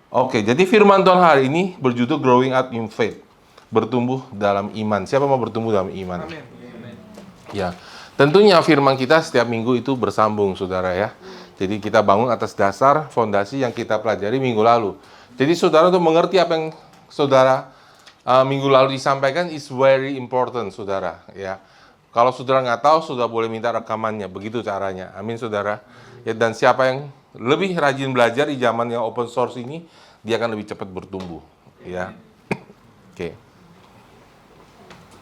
Oke, jadi firman Tuhan hari ini berjudul Growing Up in Faith. Bertumbuh dalam iman. Siapa mau bertumbuh dalam iman? Amin. Ya, tentunya firman kita setiap minggu itu bersambung, saudara ya. Jadi kita bangun atas dasar fondasi yang kita pelajari minggu lalu. Jadi saudara untuk mengerti apa yang saudara minggu lalu disampaikan is very important, saudara. Ya, kalau saudara nggak tahu, saudara boleh minta rekamannya. Begitu caranya. Amin, saudara. Ya, dan siapa yang lebih rajin belajar di zaman yang open source ini, dia akan lebih cepat bertumbuh. Ya, oke.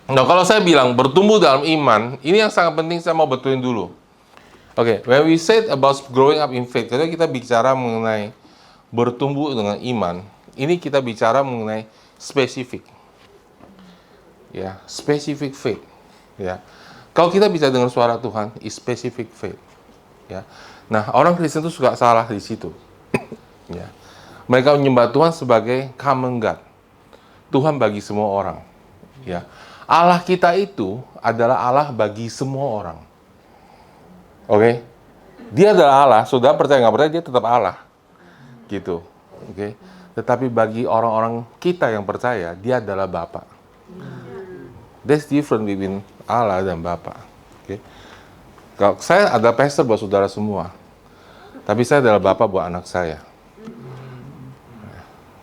Nah, kalau saya bilang bertumbuh dalam iman, ini yang sangat penting saya mau betulin dulu. Oke, when we said about growing up in faith, ketika kita bicara mengenai bertumbuh dengan iman, ini kita bicara mengenai spesifik. Ya, specific faith. Ya. Kalau kita bisa dengar suara Tuhan, is specific faith. Ya. Nah, orang Kristen itu suka salah di situ. Ya. Mereka menyembah Tuhan sebagai common God. Tuhan bagi semua orang. Ya. Allah kita itu adalah Allah bagi semua orang. Oke? Dia adalah Allah, saudara percaya nggak percaya, dia tetap Allah. Gitu. Oke? Tetapi bagi orang-orang kita yang percaya, dia adalah Bapa. That's different between Allah dan Bapa. Oke? Kalau saya ada pastor buat saudara semua. Tapi saya adalah Bapa buat anak saya.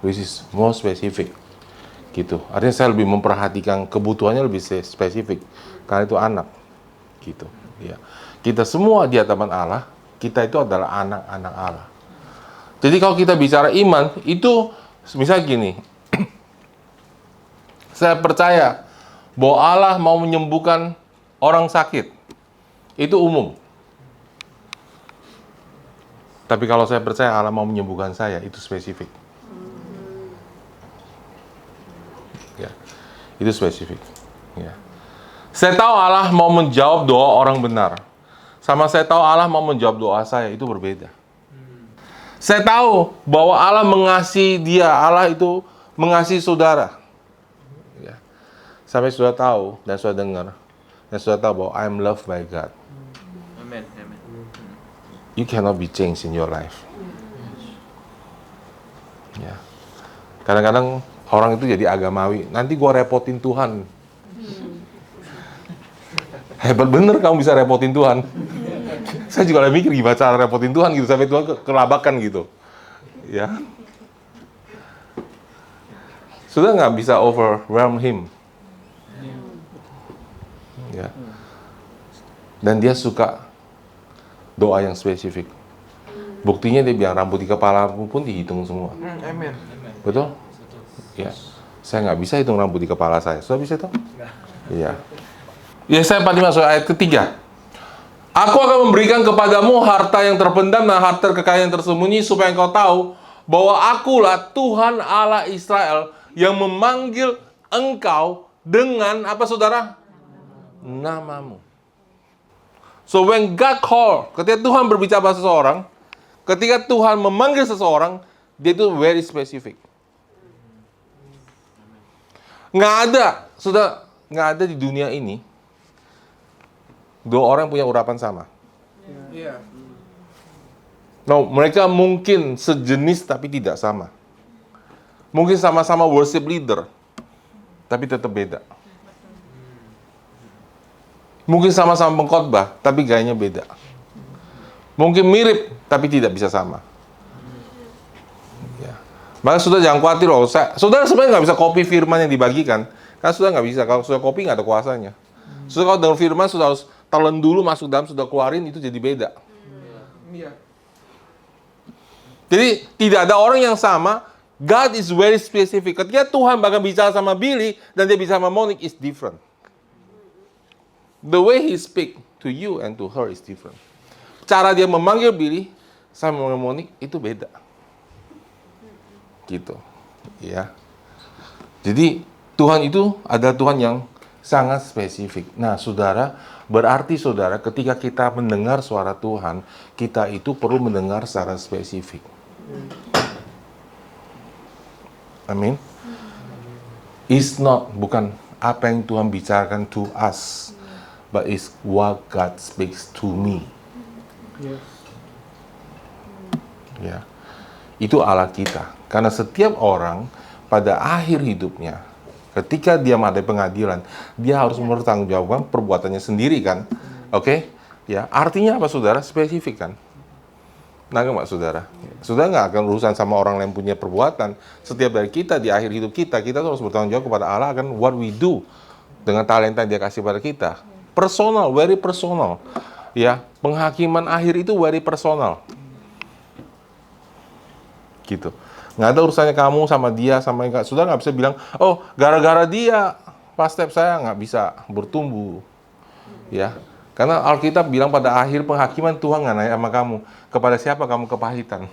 Which is more specific. Gitu. Artinya saya lebih memperhatikan kebutuhannya lebih spesifik karena itu anak. Gitu. Ya. Kita semua di hadapan Allah, kita itu adalah anak-anak Allah. Jadi kalau kita bicara iman, itu misalnya gini. Saya percaya bahwa Allah mau menyembuhkan orang sakit. Itu umum. Tapi kalau saya percaya Allah mau menyembuhkan saya, itu spesifik. Ya, itu spesifik. Ya. Saya tahu Allah mau menjawab doa orang benar. Sama saya tahu Allah mau menjawab doa saya, itu berbeda. Saya tahu bahwa Allah mengasihi dia, Allah itu mengasihi saudara. Ya. Sampai sudah tahu dan sudah dengar dan sudah tahu bahwa I am loved by God. Amin. Amin. You cannot be changed in your life. Ya. Kadang-kadang orang itu jadi agamawi. Nanti gua repotin Tuhan. Hebat bener kamu bisa repotin Tuhan. Saya juga lagi mikir gimana cara repotin Tuhan gitu sampai Tuhan kelabakan gitu. Ya. Sudah nggak bisa overwhelm him. Ya. Dan dia suka doa yang spesifik. Buktinya dia bilang rambut di kepala pun dihitung semua. Amin. Betul? Ya. Saya nggak bisa hitung rambut di kepala saya. Sudah bisa itu? Iya. Yesaya 45 ayat ketiga. Aku akan memberikan kepadamu harta yang terpendam dan harta kekayaan yang tersembunyi supaya engkau tahu bahwa akulah Tuhan Allah Israel yang memanggil engkau dengan apa saudara? Namamu. So when God call, ketika Tuhan berbicara pada seseorang, ketika Tuhan memanggil seseorang, dia itu very specific. Nggak ada di dunia ini dua orang punya urapan sama. Iya. No, mereka mungkin sejenis tapi tidak sama. Mungkin sama-sama worship leader, tapi tetap beda. Mungkin sama-sama pengkhotbah, tapi gayanya beda. Mungkin mirip, tapi tidak bisa sama. Ya. Maka sudah jangan khawatir loh. Saudara sebenarnya nggak bisa copy firman yang dibagikan. Karena sudah nggak bisa. Kalau sudah copy nggak ada kuasanya. Sudah kalau dengar firman sudah harus telan dulu masuk dalam, sudah keluarin, itu jadi beda. Iya. Jadi tidak ada orang yang sama. God is very specific. Ketika Tuhan bahkan bicara sama Billy dan dia bicara sama Monique is different. The way he speak to you and to her is different. Cara dia memanggil Billy sama memanggil Monique itu beda. Gitu. Ya. Jadi Tuhan itu adalah Tuhan yang sangat spesifik. Nah, saudara, berarti saudara ketika kita mendengar suara Tuhan, kita itu perlu mendengar secara spesifik. Amin. It's not, bukan apa yang Tuhan bicarakan to us, but it's what God speaks to me. Yes. Ya. Itu Allah kita. Karena setiap orang pada akhir hidupnya, ketika dia menghadapi pengadilan, dia harus mempertanggungjawabkan perbuatannya sendiri kan? Oke? Ya, artinya apa saudara? Spesifik kan? Nggak Pak saudara? Saudara nggak akan urusan sama orang lain punya perbuatan. Setiap dari kita di akhir hidup kita harus bertanggung jawab kepada Allah akan what we do dengan talenta yang Dia kasih pada kita. Personal, very personal. Ya, penghakiman akhir itu very personal. Gitu. Nggak ada urusannya kamu sama dia, sama enggak. Saudara nggak bisa bilang, oh gara-gara dia, pastep saya nggak bisa bertumbuh. Ya, karena Alkitab bilang pada akhir penghakiman Tuhan nggak nanya sama kamu, kepada siapa kamu kepahitan.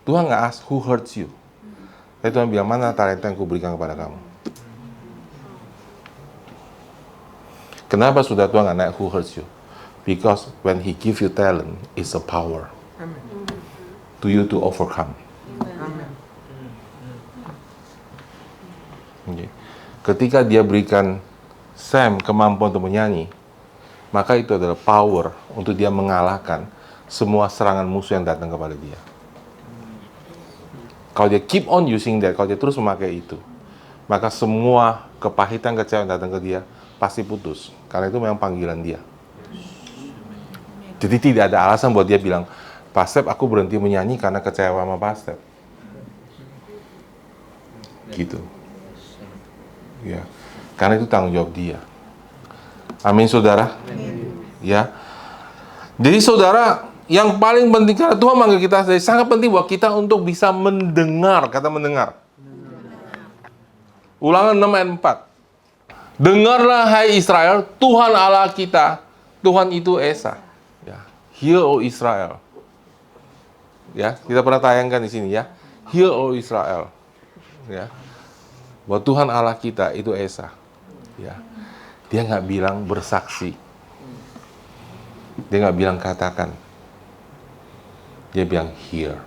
Tuhan nggak ask who hurts you. Tapi Tuhan bilang, mana talenta yang kuberikan kepada kamu. Kenapa sudah Tuhan nggak nanya who hurts you? Because when He give you talent, it's a power to you to overcome. Okay. Ketika Dia berikan Sam kemampuan untuk menyanyi, maka itu adalah power untuk dia mengalahkan semua serangan musuh yang datang kepada dia. Kalau dia keep on using that, kalau dia terus memakai itu, maka semua kepahitan, kecewa yang datang ke dia pasti putus. Karena itu memang panggilan dia. Jadi tidak ada alasan buat dia bilang, Pastep aku berhenti menyanyi karena kecewa sama Pastep. Gitu. Ya. Karena itu tanggung jawab dia. Amin saudara. Ya. Jadi saudara, yang paling penting karena Tuhan manggil kita, sangat penting buat kita untuk bisa mendengar, kata mendengar. Ulangan 6 ayat 4. Dengarlah hai Israel, Tuhan Allah kita, Tuhan itu Esa. Ya. Hear O Israel. Ya, kita pernah tayangkan di sini ya. Hear O Israel. Ya. Bahwa Tuhan Allah kita itu Esa. Ya. Dia nggak bilang bersaksi. Dia nggak bilang katakan. Dia bilang hear.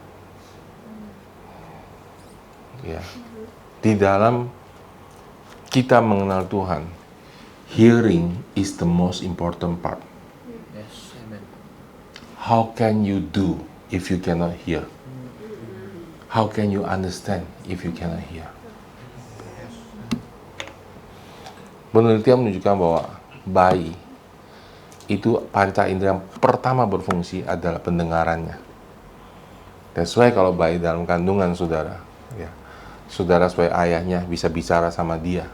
Ya. Di dalam kita mengenal Tuhan, hearing is the most important part. Yes, amen. How can you do if you cannot hear? How can you understand if you cannot hear? Penelitian menunjukkan bahwa bayi itu panca indera yang pertama berfungsi adalah pendengarannya. That's why kalau bayi dalam kandungan saudara, ya, saudara sebagai ayahnya bisa bicara sama dia,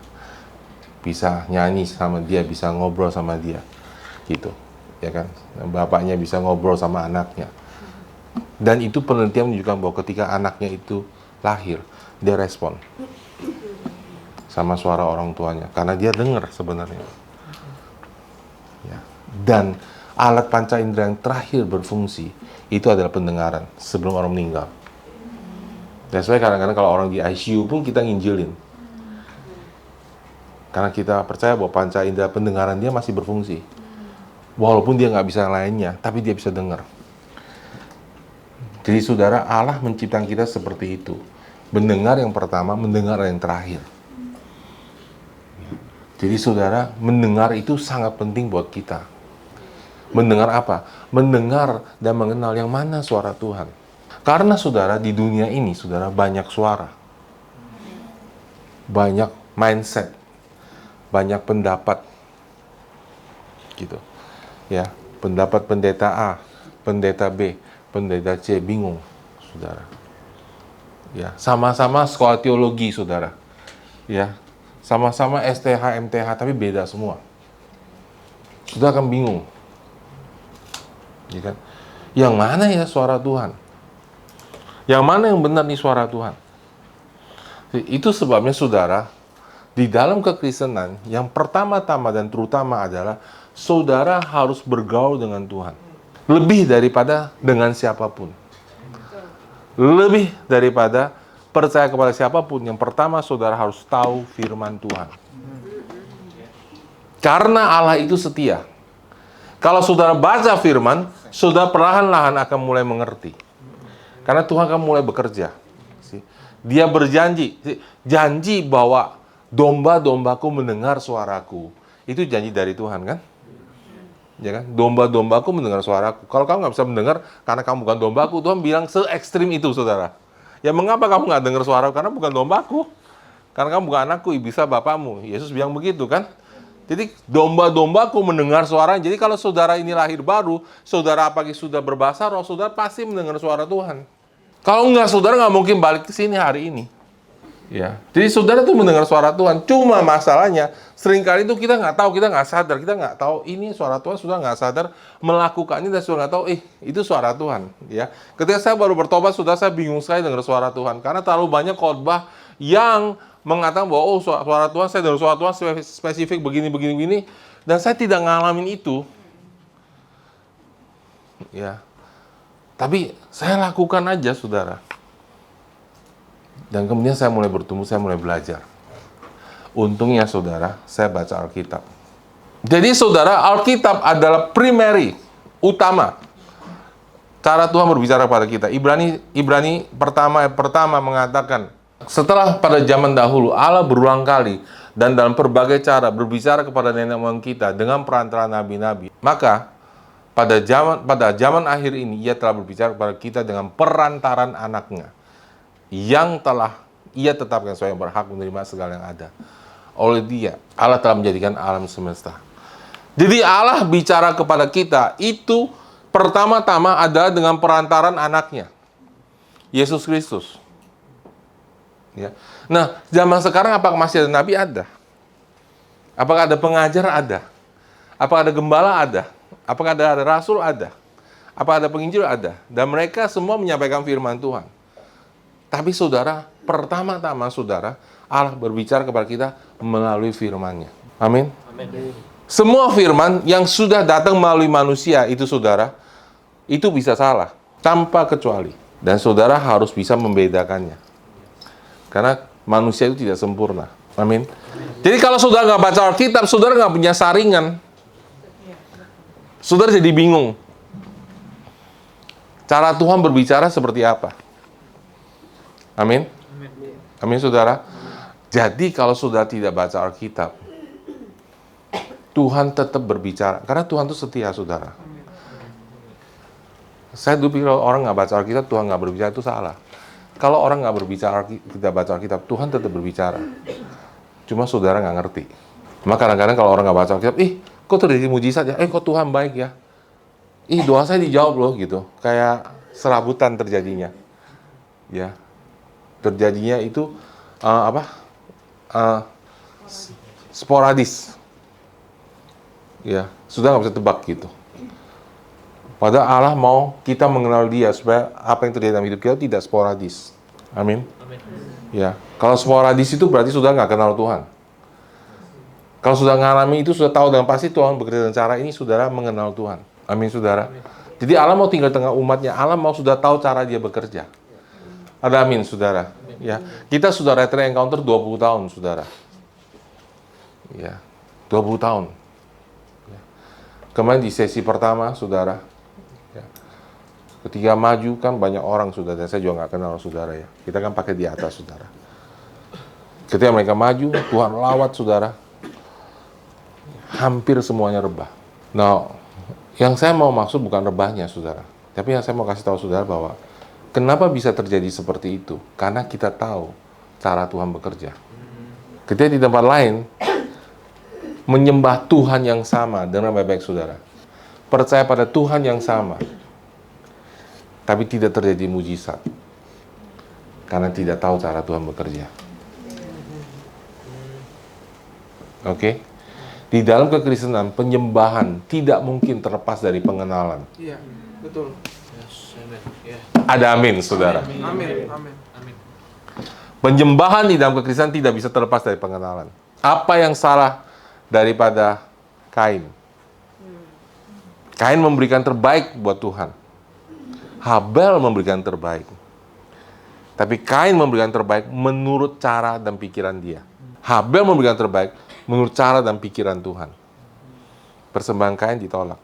bisa nyanyi sama dia, bisa ngobrol sama dia, gitu, ya kan? Bapaknya bisa ngobrol sama anaknya. Dan itu penelitian menunjukkan bahwa ketika anaknya itu lahir, dia respon sama suara orang tuanya, karena dia dengar sebenarnya. Ya. Dan alat panca indera yang terakhir berfungsi itu adalah pendengaran sebelum orang meninggal. That's why kadang-kadang kalau orang di ICU pun kita nginjilin, karena kita percaya bahwa panca indera pendengaran dia masih berfungsi, walaupun dia nggak bisa yang lainnya, tapi dia bisa dengar. Jadi saudara, Allah menciptakan kita seperti itu, mendengar yang pertama, mendengar yang terakhir. Jadi saudara, mendengar itu sangat penting buat kita. Mendengar apa? Mendengar dan mengenal yang mana suara Tuhan. Karena saudara, di dunia ini saudara banyak suara. Banyak mindset. Banyak pendapat. Gitu. Ya, pendapat pendeta A, pendeta B, pendeta C, bingung, saudara. Ya, sama-sama sekolah teologi, saudara. Ya, sama-sama STH, MTH, tapi beda semua. Sudah akan bingung. Ya kan? Yang mana ya suara Tuhan? Yang mana yang benar nih suara Tuhan? Itu sebabnya saudara, di dalam kekristenan, yang pertama-tama dan terutama adalah saudara harus bergaul dengan Tuhan. Lebih daripada dengan siapapun. Lebih daripada percaya kepada siapapun, yang pertama saudara harus tahu firman Tuhan. Karena Allah itu setia. Kalau saudara baca firman, saudara perlahan-lahan akan mulai mengerti. Karena Tuhan akan mulai bekerja. Dia berjanji, janji bahwa domba-dombaku mendengar suaraku. Itu janji dari Tuhan kan? Ya kan? Domba-dombaku mendengar suaraku. Kalau kamu nggak bisa mendengar karena kamu bukan dombaku, Tuhan bilang se-ekstrim itu saudara. Ya mengapa kamu nggak dengar suaraku? Karena bukan dombaku. Karena kamu bukan anakku, iblislah bapakmu. Yesus bilang begitu kan? Jadi domba-dombaku mendengar suaranya. Jadi kalau saudara ini lahir baru, saudara apalagi sudah berbahasa roh, saudara pasti mendengar suara Tuhan. Kalau enggak, saudara nggak mungkin balik ke sini hari ini. Ya, jadi saudara tuh mendengar suara Tuhan. Cuma masalahnya, seringkali itu kita nggak tahu, kita nggak sadar, kita nggak tahu ini suara Tuhan, sudah nggak sadar melakukannya dan sudah nggak tahu, itu suara Tuhan. Ya, ketika saya baru bertobat, sudah saya bingung sekali dengar suara Tuhan karena terlalu banyak khotbah yang mengatakan bahwa suara Tuhan, saya dengar suara Tuhan spesifik begini, dan saya tidak ngalamin itu. Ya, tapi saya lakukan aja, saudara. Dan kemudian saya mulai bertumbuh, saya mulai belajar. Untungnya saudara, saya baca Alkitab. Jadi saudara, Alkitab adalah primary, utama. Cara Tuhan berbicara kepada kita. Ibrani pertama mengatakan, setelah pada zaman dahulu Allah berulang kali dan dalam berbagai cara berbicara kepada nenek moyang kita dengan perantara nabi-nabi. Maka pada zaman akhir ini ia telah berbicara kepada kita dengan perantaran anaknya, yang telah ia tetapkan sebagai berhak menerima segala yang ada. Oleh dia, Allah telah menjadikan alam semesta. Jadi Allah bicara kepada kita itu pertama-tama adalah dengan perantaran anaknya, Yesus Kristus. Ya. Nah, zaman sekarang apakah masih ada nabi? Ada. Apakah ada pengajar? Ada. Apakah ada gembala? Ada. Apakah ada rasul? Ada. Apakah ada penginjil? Ada. Dan mereka semua menyampaikan firman Tuhan. Tapi saudara, pertama-tama saudara, Allah berbicara kepada kita melalui firman-Nya. Amin. Amin. Semua firman yang sudah datang melalui manusia itu saudara, itu bisa salah, tanpa kecuali. Dan saudara harus bisa membedakannya. Karena manusia itu tidak sempurna. Amin. Jadi kalau saudara nggak baca Alkitab, saudara nggak punya saringan. Saudara jadi bingung. Cara Tuhan berbicara seperti apa? Amin. Amin, saudara. Jadi kalau saudara tidak baca Alkitab, Tuhan tetap berbicara. Karena Tuhan itu setia, saudara. Saya dulu pikir kalau orang nggak baca Alkitab, Tuhan nggak berbicara, itu salah. Kalau orang nggak berbicara, tidak baca Alkitab, Tuhan tetap berbicara. Cuma saudara nggak ngerti. Maka kadang-kadang kalau orang nggak baca Alkitab, kok terjadi mujizat ya? Kok Tuhan baik ya? Doa saya dijawab loh, gitu. Kayak serabutan terjadinya. Ya. Terjadinya itu sporadis. Ya, sudah nggak bisa tebak gitu. Padahal Allah mau kita mengenal Dia supaya apa yang terjadi dalam hidup kita tidak sporadis. Amin. Ya, kalau sporadis itu berarti sudah nggak kenal Tuhan. Kalau sudah mengalami itu, sudah tahu dengan pasti Tuhan bekerja dengan cara ini, saudara mengenal Tuhan. Amin, saudara. Jadi Allah mau tinggal di tengah umatnya. Allah mau sudah tahu cara Dia bekerja. Ada amin, saudara. Ya, kita sudah retreat encounter 20 tahun, saudara. Ya, 20 tahun. Ya. Kemarin di sesi pertama, saudara. Ya. Ketika maju kan banyak orang, saudara. Dan saya juga nggak kenal, saudara ya. Kita kan pakai di atas, saudara. Ketika mereka maju, Tuhan lawat, saudara. Hampir semuanya rebah. Nah, yang saya mau maksud bukan rebahnya, saudara. Tapi yang saya mau kasih tahu saudara bahwa kenapa bisa terjadi seperti itu? Karena kita tahu cara Tuhan bekerja. Ketika di tempat lain, menyembah Tuhan yang sama dengan baik-baik saudara. Percaya pada Tuhan yang sama. Tapi tidak terjadi mujizat. Karena tidak tahu cara Tuhan bekerja. Oke? Di dalam kekristenan, penyembahan tidak mungkin terlepas dari pengenalan. Iya, betul. Ada amin, saudara. Amin. Penyembahan di dalam kekristenan tidak bisa terlepas dari pengenalan. Apa yang salah daripada Kain? Kain memberikan terbaik buat Tuhan. Habel memberikan terbaik. Tapi Kain memberikan terbaik menurut cara dan pikiran dia. Habel memberikan terbaik menurut cara dan pikiran Tuhan. Persembahan Kain ditolak.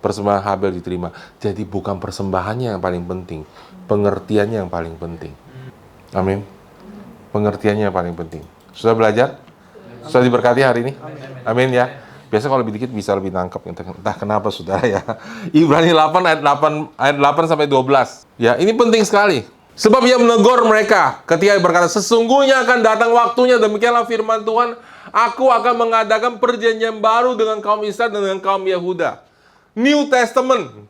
Persembahan Habel diterima. Jadi bukan persembahannya yang paling penting, pengertiannya yang paling penting. Amin. Pengertiannya yang paling penting. Sudah belajar? Sudah diberkati hari ini? Amin ya. Biasa kalau lebih dikit bisa lebih nangkep. Entah kenapa saudara ya. Ibrani 8 ayat 8 sampai 12. Ya, ini penting sekali. Sebab ia menegur mereka ketika ia berkata, sesungguhnya akan datang waktunya, demikianlah firman Tuhan, aku akan mengadakan perjanjian baru dengan kaum Israel dan dengan kaum Yehuda. New Testament.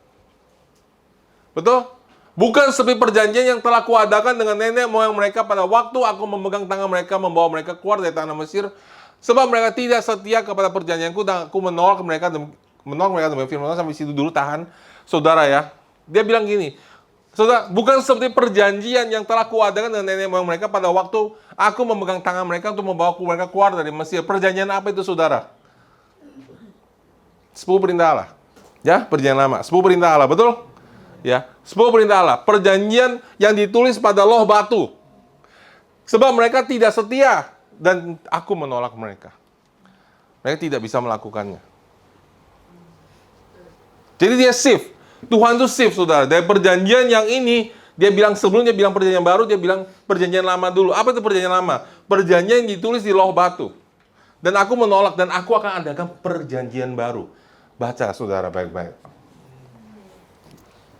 Betul? Bukan seperti perjanjian yang telah kuadakan dengan nenek moyang mereka pada waktu aku memegang tangan mereka, membawa mereka keluar dari tanah Mesir. Sebab mereka tidak setia kepada perjanjianku dan aku menolak mereka dengan firman Tuhan. Sampai situ dulu, tahan. Saudara ya, dia bilang gini, saudara, bukan seperti perjanjian yang telah kuadakan dengan nenek moyang mereka pada waktu aku memegang tangan mereka untuk membawa mereka keluar dari Mesir. Perjanjian apa itu saudara? 10 perintah Allah. Ya, perjanjian lama. 10 perintah Allah, betul? Ya, 10 perintah Allah. Perjanjian yang ditulis pada loh batu. Sebab mereka tidak setia. Dan aku menolak mereka. Mereka tidak bisa melakukannya. Jadi dia shift. Tuhan itu shift, saudara. Dari perjanjian yang ini, dia bilang sebelumnya bilang perjanjian baru, dia bilang perjanjian lama dulu. Apa itu perjanjian lama? Perjanjian yang ditulis di loh batu. Dan aku menolak, dan aku akan adakan perjanjian baru. Baca, saudara, baik-baik.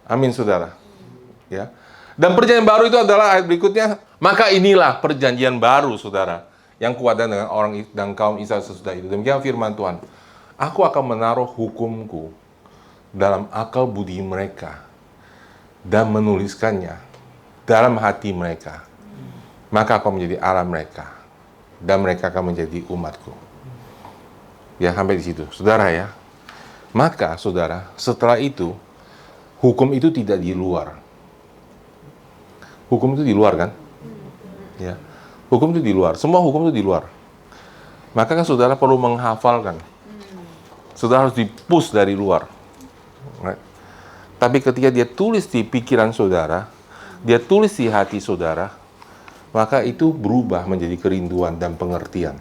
Amin, saudara. Ya. Dan perjanjian baru itu adalah ayat berikutnya. Maka inilah perjanjian baru, saudara, yang kuat dengan orang dan kaum Israel sesudah itu. Demikian firman Tuhan. Aku akan menaruh hukumku dalam akal budi mereka dan menuliskannya dalam hati mereka. Maka aku menjadi Allah mereka dan mereka akan menjadi umatku. Ya, sampai di situ. Saudara ya. Maka, saudara, setelah itu hukum itu tidak di luar. Hukum itu di luar kan? Ya. Hukum itu di luar. Semua hukum itu di luar. Maka kan saudara perlu menghafalkan. Saudara harus di-push dari luar. Right? Tapi ketika dia tulis di pikiran saudara, dia tulis di hati saudara, maka itu berubah menjadi kerinduan dan pengertian.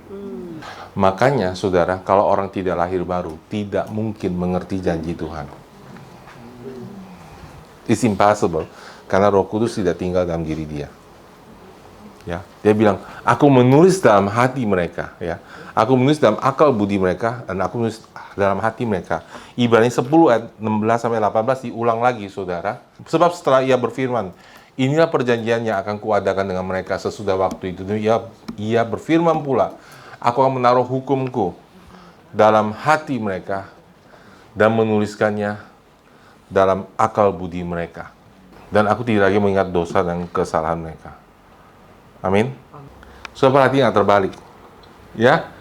Makanya saudara, kalau orang tidak lahir baru, tidak mungkin mengerti janji Tuhan. It's impossible. Karena Roh Kudus tidak tinggal dalam diri dia. Ya, dia bilang, aku menulis dalam hati mereka, ya. Aku menulis dalam akal budi mereka, dan aku menulis dalam hati mereka. Ibrani 10 ayat 16 sampai 18 diulang lagi, saudara. Sebab setelah ia berfirman, inilah perjanjian yang akan kuadakan dengan mereka sesudah waktu itu. Ia berfirman pula, aku akan menaruh hukumku dalam hati mereka dan menuliskannya dalam akal budi mereka. Dan aku tidak lagi mengingat dosa dan kesalahan mereka. Amin. So, perhatian terbalik. Ya.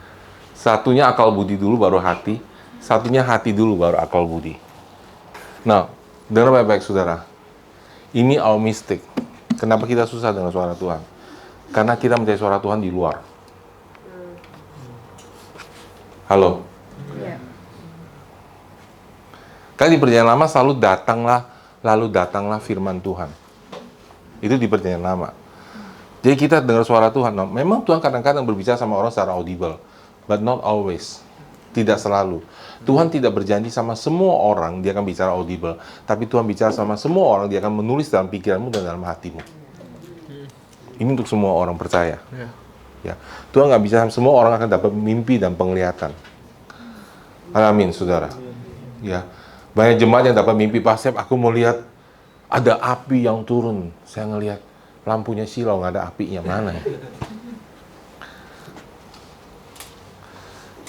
Satunya akal budi dulu baru hati, satunya hati dulu baru akal budi. Nah, dengar baik-baik saudara. Ini our mistake. Kenapa kita susah dengan suara Tuhan? Karena kita mencari suara Tuhan di luar. Halo. Kan di perjanjian lama selalu datanglah firman Tuhan. Itu di perjanjian lama. Jadi kita dengar suara Tuhan. Nah, memang Tuhan kadang-kadang berbicara sama orang secara audible, but not always. Tidak selalu. Tuhan tidak berjanji sama semua orang dia akan bicara audible, tapi Tuhan bicara sama semua orang, dia akan menulis dalam pikiranmu dan dalam hatimu. Ini untuk semua orang percaya. Ya. Tuhan nggak bisa semua orang akan dapat mimpi dan penglihatan. Amin, saudara. Ya. Banyak jemaat yang dapat mimpi, Pak Sep, aku mau lihat ada api yang turun. Saya ngelihat lampunya silau, nggak ada apinya, mana ya?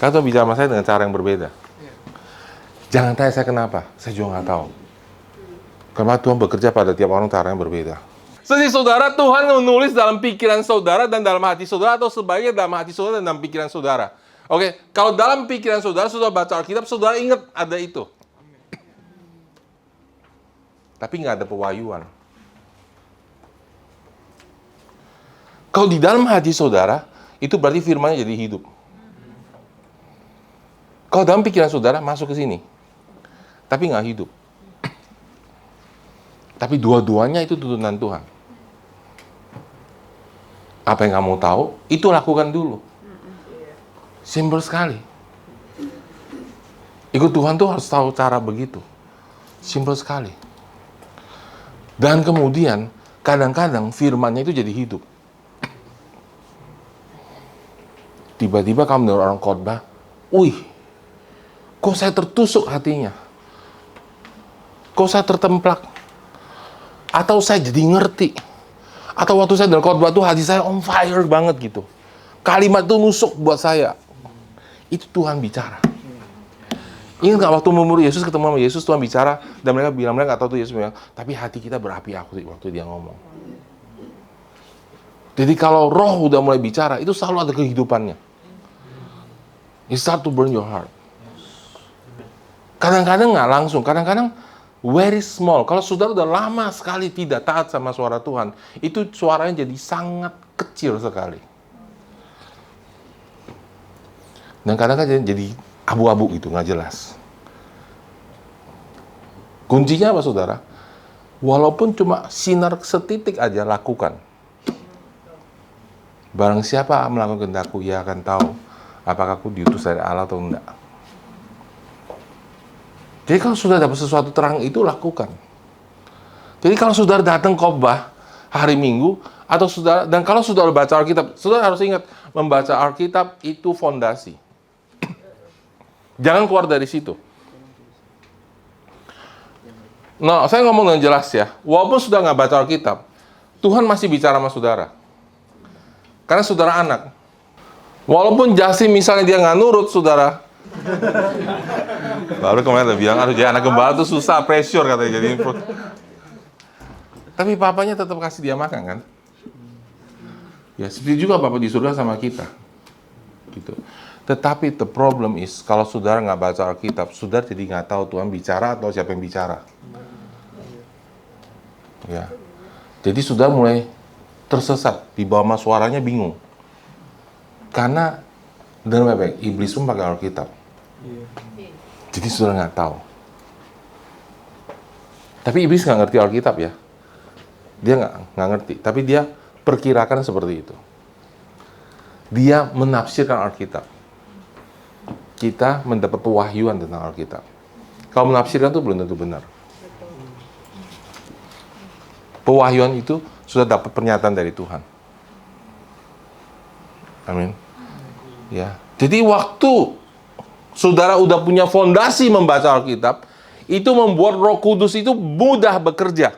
Kau bicara sama saya dengan cara yang berbeda. Jangan tanya saya kenapa, saya juga nggak tahu. Karena Tuhan bekerja pada tiap orang cara yang berbeda. Jadi saudara, Tuhan menulis dalam pikiran saudara dan dalam hati saudara, atau sebaiknya dalam hati saudara dan dalam pikiran saudara. Oke, kalau dalam pikiran saudara, saudara baca Alkitab, saudara ingat ada itu. Tapi nggak ada pewahyuan. Kalau di dalam hati saudara, itu berarti firman-Nya jadi hidup. Kalau dalam pikiran saudara, masuk ke sini. Tapi nggak hidup. Tapi dua-duanya itu tuntunan Tuhan. Apa yang kamu tahu, itu lakukan dulu. Simpel sekali. Ikut Tuhan tuh harus tahu cara begitu. Simpel sekali. Dan kemudian, kadang-kadang firman-Nya itu jadi hidup. Tiba-tiba kamu dengar orang khotbah, wih, Kok saya tertusuk hatinya? Kok saya tertemplak? Atau saya jadi ngerti? Atau waktu saya dengar khotbah tuh hati saya on fire banget gitu. Kalimat itu nusuk buat saya. Itu Tuhan bicara. Ingat nggak waktu umur Yesus ketemu sama Yesus, Tuhan bicara dan mereka bilang, mereka nggak tahu tuh Yesus bilang, tapi hati kita berapi-api waktu dia ngomong. Jadi kalau roh udah mulai bicara, itu selalu ada kehidupannya. It start to burn your heart. Kadang-kadang nggak langsung, kadang-kadang very small. Kalau saudara udah lama sekali tidak taat sama suara Tuhan, itu suaranya jadi sangat kecil sekali. Dan kadang-kadang jadi abu-abu gitu, nggak jelas. Kuncinya apa saudara? Walaupun cuma sinar setitik aja, lakukan. Barang siapa melakukan kehendakku, ia akan tahu apakah aku diutus dari Allah atau enggak. Jadi kalau sudah dapat sesuatu terang itu, lakukan. Jadi kalau saudara datang khotbah hari Minggu, atau saudara, dan kalau saudara baca Alkitab, saudara harus ingat, membaca Alkitab itu fondasi. Jangan keluar dari situ. Nah, saya ngomong dengan jelas ya. Walaupun sudah nggak baca Alkitab, Tuhan masih bicara sama saudara. Karena saudara anak. Walaupun Jasim misalnya dia nggak nurut, saudara. Baru kemarin dia bilang, aduh jadi anak gembala tuh susah, pressure katanya jadi input. Tapi papanya tetap kasih dia makan kan? Ya, seperti juga Bapak di surga sama kita. Gitu. Tetapi the problem is, kalau saudara nggak baca Alkitab, saudara jadi nggak tahu Tuhan bicara atau siapa yang bicara. Ya. Jadi saudara mulai tersesat, di bawah suaranya bingung. Karena, dan baik-baik, iblis pun pakai Alkitab. Jadi saudara nggak tahu. Tapi iblis nggak ngerti Alkitab ya. Dia nggak ngerti, tapi dia perkirakan seperti itu. Dia menafsirkan Alkitab. Kita mendapat pewahyuan tentang Alkitab. Kalau menafsirkan itu belum tentu benar. Pewahyuan itu sudah dapat pernyataan dari Tuhan. Amin. Ya. Jadi waktu saudara udah punya fondasi membaca Alkitab, itu membuat Roh Kudus itu mudah bekerja.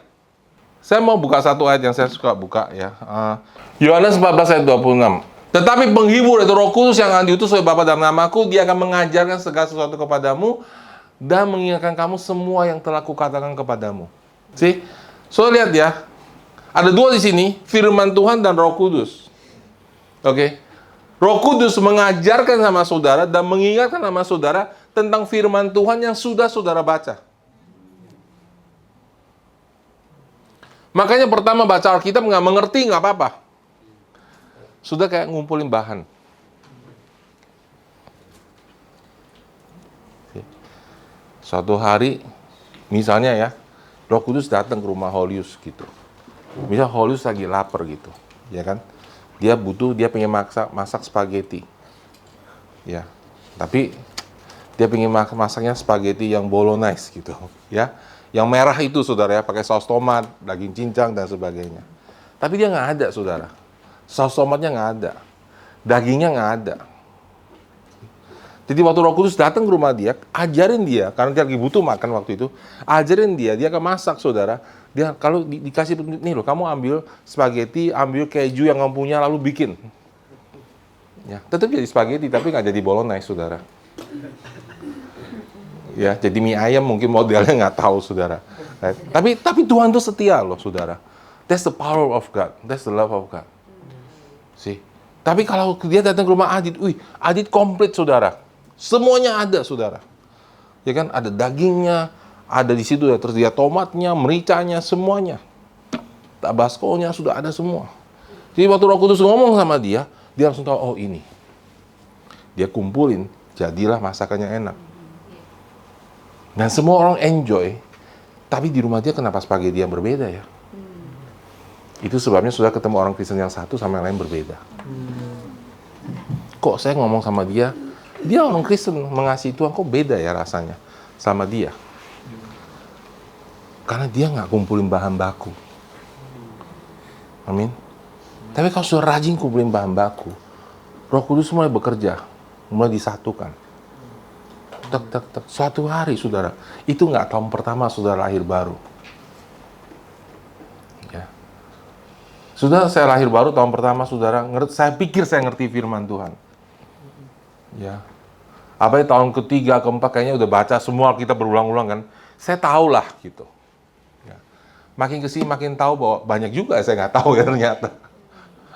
Saya mau buka satu ayat yang saya suka buka ya. Yohanes 14 ayat 26. Tetapi penghibur itu Roh Kudus yang akan diutus oleh Bapa dalam namaku, dia akan mengajarkan segala sesuatu kepadamu dan mengingatkan kamu semua yang telah kukatakan kepadamu. See? So lihat ya. Ada dua di sini, firman Tuhan dan Roh Kudus. Oke. Roh Kudus mengajarkan sama saudara dan mengingatkan sama saudara tentang firman Tuhan yang sudah saudara baca. Makanya pertama baca Alkitab nggak mengerti, nggak apa-apa. Sudah kayak ngumpulin bahan. Suatu hari, misalnya ya, Roh Kudus datang ke rumah Holius gitu. Misal Holius lagi lapar gitu, ya kan? Dia pengen masak spaghetti. Ya. Tapi dia pengen masaknya spaghetti yang bolognese gitu, ya. Yang merah itu saudara ya, pakai saus tomat, daging cincang dan sebagainya. Tapi dia nggak ada saudara. Saus tomatnya nggak ada, dagingnya nggak ada. Jadi waktu Roh Kudus datang ke rumah dia, ajarin dia, karena dia lagi butuh makan waktu itu, ajarin dia akan masak saudara. Dia kalau dikasih nih loh, kamu ambil spaghetti, ambil keju yang kamu punya lalu bikin. Ya, tetap jadi spaghetti tapi nggak jadi bolognese saudara. Ya, jadi mie ayam mungkin modelnya nggak tahu saudara. Right? Tapi Tuhan tuh setia loh saudara. That's the power of God, that's the love of God. See? Tapi kalau dia datang ke rumah Adit, Adit komplit saudara. Semuanya ada saudara. Ya kan, ada dagingnya, ada di situ ya tersedia tomatnya, mericanya, semuanya. Tabasco-nya sudah ada semua. Jadi waktu Roh Kudus ngomong sama dia langsung tahu, oh ini. Dia kumpulin, jadilah masakannya enak. Dan semua orang enjoy. Tapi di rumah dia kenapa spaghetti yang berbeda ya? Itu sebabnya sudah ketemu orang Kristen yang satu sama yang lain berbeda. Kok saya ngomong sama dia orang Kristen mengasihi Tuhan, kok beda ya rasanya sama dia? Karena dia nggak kumpulin bahan baku. Amin. Tapi kalau sudah rajin kumpulin bahan baku, Roh Kudus mulai bekerja, mulai disatukan. tek, tek, tek. Suatu hari, saudara, itu nggak tahun pertama saudara lahir baru. Ya. Sudah saya lahir baru tahun pertama, saudara, saya pikir saya ngerti firman Tuhan. Ya. Apa tahun ketiga, keempat, kayaknya udah baca semua kita berulang-ulang kan. Saya tahu lah gitu. Ya. Makin kesini makin tahu bahwa banyak juga saya nggak tahu ya ternyata.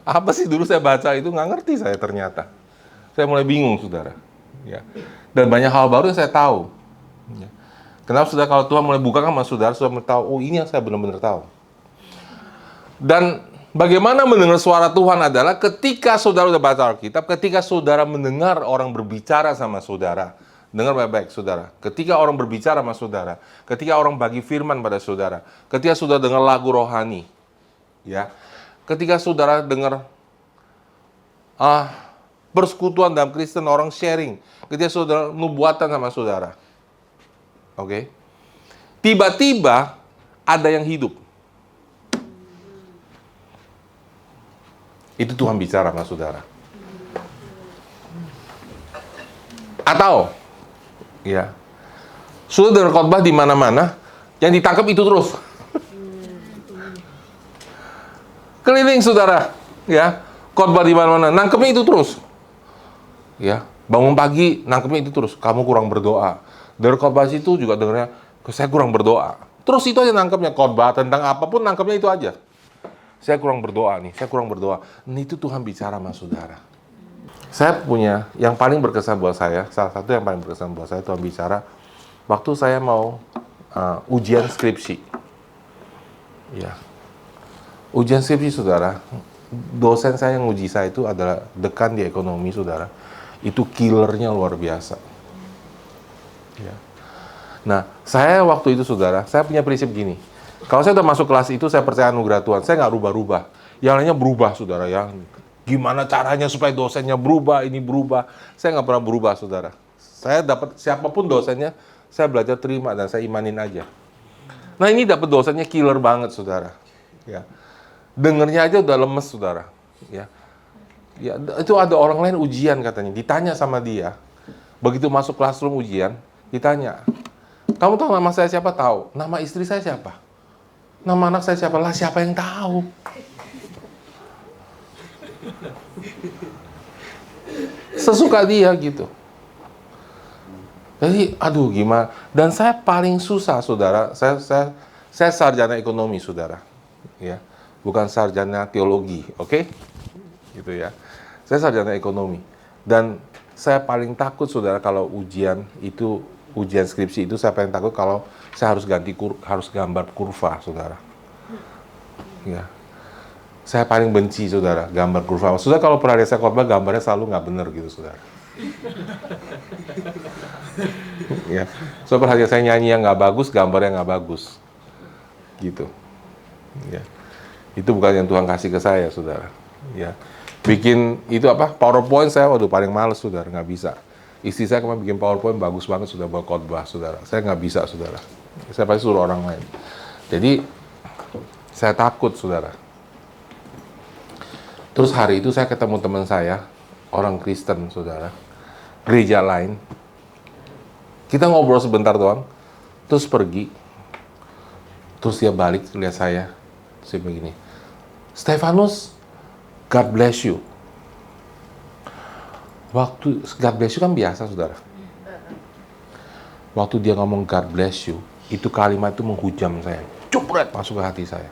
Apa sih dulu saya baca itu nggak ngerti saya ternyata. Saya mulai bingung, saudara. Ya. Dan banyak hal baru yang saya tahu. Ya. Kenapa, saudara, kalau Tuhan mulai buka sama saudara mulai tahu, oh ini yang saya benar-benar tahu. Dan bagaimana mendengar suara Tuhan adalah ketika saudara udah baca Alkitab, ketika saudara mendengar orang berbicara sama saudara. Dengar baik-baik, saudara. Ketika orang berbicara sama saudara, ketika orang bagi firman pada saudara, ketika saudara dengar lagu rohani, ya, ketika saudara dengar persekutuan dalam Kristen, orang sharing, ketika saudara nubuatan sama saudara, oke, tiba-tiba ada yang hidup. Itu Tuhan bicara sama saudara. Atau, ya, sudah dengar khotbah di mana-mana, yang ditangkap itu terus. Keliling, saudara, ya, khotbah di mana-mana, nangkepnya itu terus. Ya, bangun pagi, nangkepnya itu terus. Kamu kurang berdoa. Dari khotbah situ juga dengarnya, saya kurang berdoa. Terus itu aja nangkepnya, khotbah tentang apapun nangkepnya itu aja. Saya kurang berdoa nih, saya kurang berdoa. Ini itu Tuhan bicara sama saudara. Saya punya, yang paling berkesan buat saya, salah satu yang paling berkesan buat saya, Tuhan bicara, waktu saya mau ujian skripsi. Ya. Ujian skripsi, saudara, dosen saya yang uji saya itu adalah dekan di ekonomi, saudara. Itu killernya luar biasa. Ya. Nah, saya waktu itu, saudara, saya punya prinsip gini. Kalau saya udah masuk kelas itu, saya percaya anugerah Tuhan. Saya nggak rubah-rubah. Yang lainnya berubah, saudara, ya. Gimana caranya supaya dosennya berubah, ini berubah. Saya nggak pernah berubah, saudara. Saya dapat, siapapun dosennya, saya belajar terima dan saya imanin aja. Nah, ini dapat dosennya killer banget, saudara. Ya. Dengernya aja udah lemes, saudara. Ya. Ya, itu ada orang lain ujian katanya. Ditanya sama dia. Begitu masuk classroom ujian, ditanya. Kamu tahu nama saya siapa? Tahu. Nama istri saya siapa? Nama anak saya siapa? Lah, siapa yang tahu? Sesuka dia gitu. Jadi, aduh gimana. Dan saya paling susah, saudara. Saya sarjana ekonomi, saudara. Ya. Bukan sarjana teologi, oke? Gitu ya. Saya sarjana ekonomi. Dan saya paling takut, saudara, kalau ujian skripsi itu, saya paling takut kalau saya harus gambar kurva, saudara. Ya. Saya paling benci, saudara, gambar kurva. Saudara kalau pernah lihat saya khotbah, gambarnya selalu nggak benar gitu, saudara. Ya. So perhatian saya nyanyi yang nggak bagus, gambarnya nggak bagus. Gitu. Ya. Itu bukan yang Tuhan kasih ke saya, saudara. Ya. Bikin itu PowerPoint saya, waduh paling males, saudara, nggak bisa. Istri saya kemarin bikin PowerPoint bagus banget, sudah buat khotbah, saudara. Saya nggak bisa, saudara. Saya pasti suruh orang lain. Jadi, saya takut, saudara. Terus hari itu saya ketemu teman saya, orang Kristen, saudara. Gereja lain. Kita ngobrol sebentar doang, terus pergi. Terus dia balik, lihat saya. Saya begini, Stefanus, God bless you. Waktu God bless you kan biasa, saudara. Waktu dia ngomong God bless you, itu kalimat itu menghujam saya. Cupret masuk ke hati saya.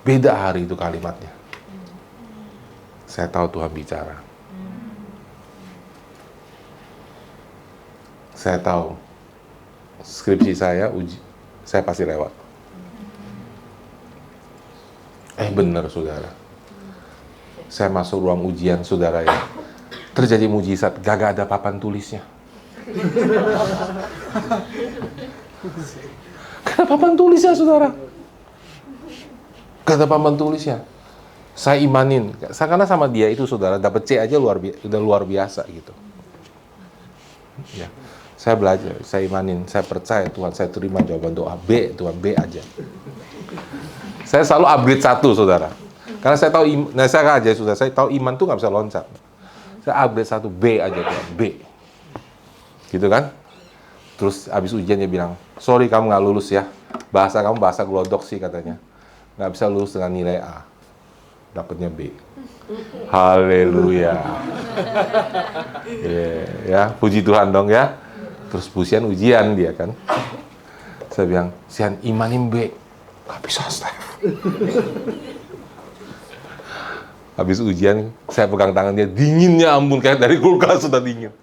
Beda hari itu kalimatnya. Saya tahu Tuhan bicara. Saya tahu skripsi saya, saya pasti lewat. Benar, saudara. Saya masuk ruang ujian, saudara, ya. Terjadi mujizat, gak ada papan tulisnya. Gak ada papan tulisnya, saudara. Gak ada papan tulisnya. Saya imanin, karena sama dia itu, saudara, dapat C aja udah luar biasa gitu. Ya. Saya belajar, saya imanin, saya percaya Tuhan, saya terima jawaban doa B, Tuhan B aja. Saya selalu upgrade 1, saudara. Karena saya tahu, saya aja, sudah, saya tahu iman tuh nggak bisa loncat. Saya upgrade 1, B aja, Tuhan, B. Gitu kan? Terus habis ujian dia bilang, sorry kamu nggak lulus ya. Bahasa kamu bahasa glodok sih katanya. Nggak bisa lulus dengan nilai A. Dapatnya B. Haleluya. Ya, puji Tuhan dong ya. Terus pujian ujian dia kan. Saya bilang, Sian imanin B. Nggak bisa, Steph. Habis ujian, saya pegang tangan dia, dinginnya ampun, kayak dari kulkas sudah dingin.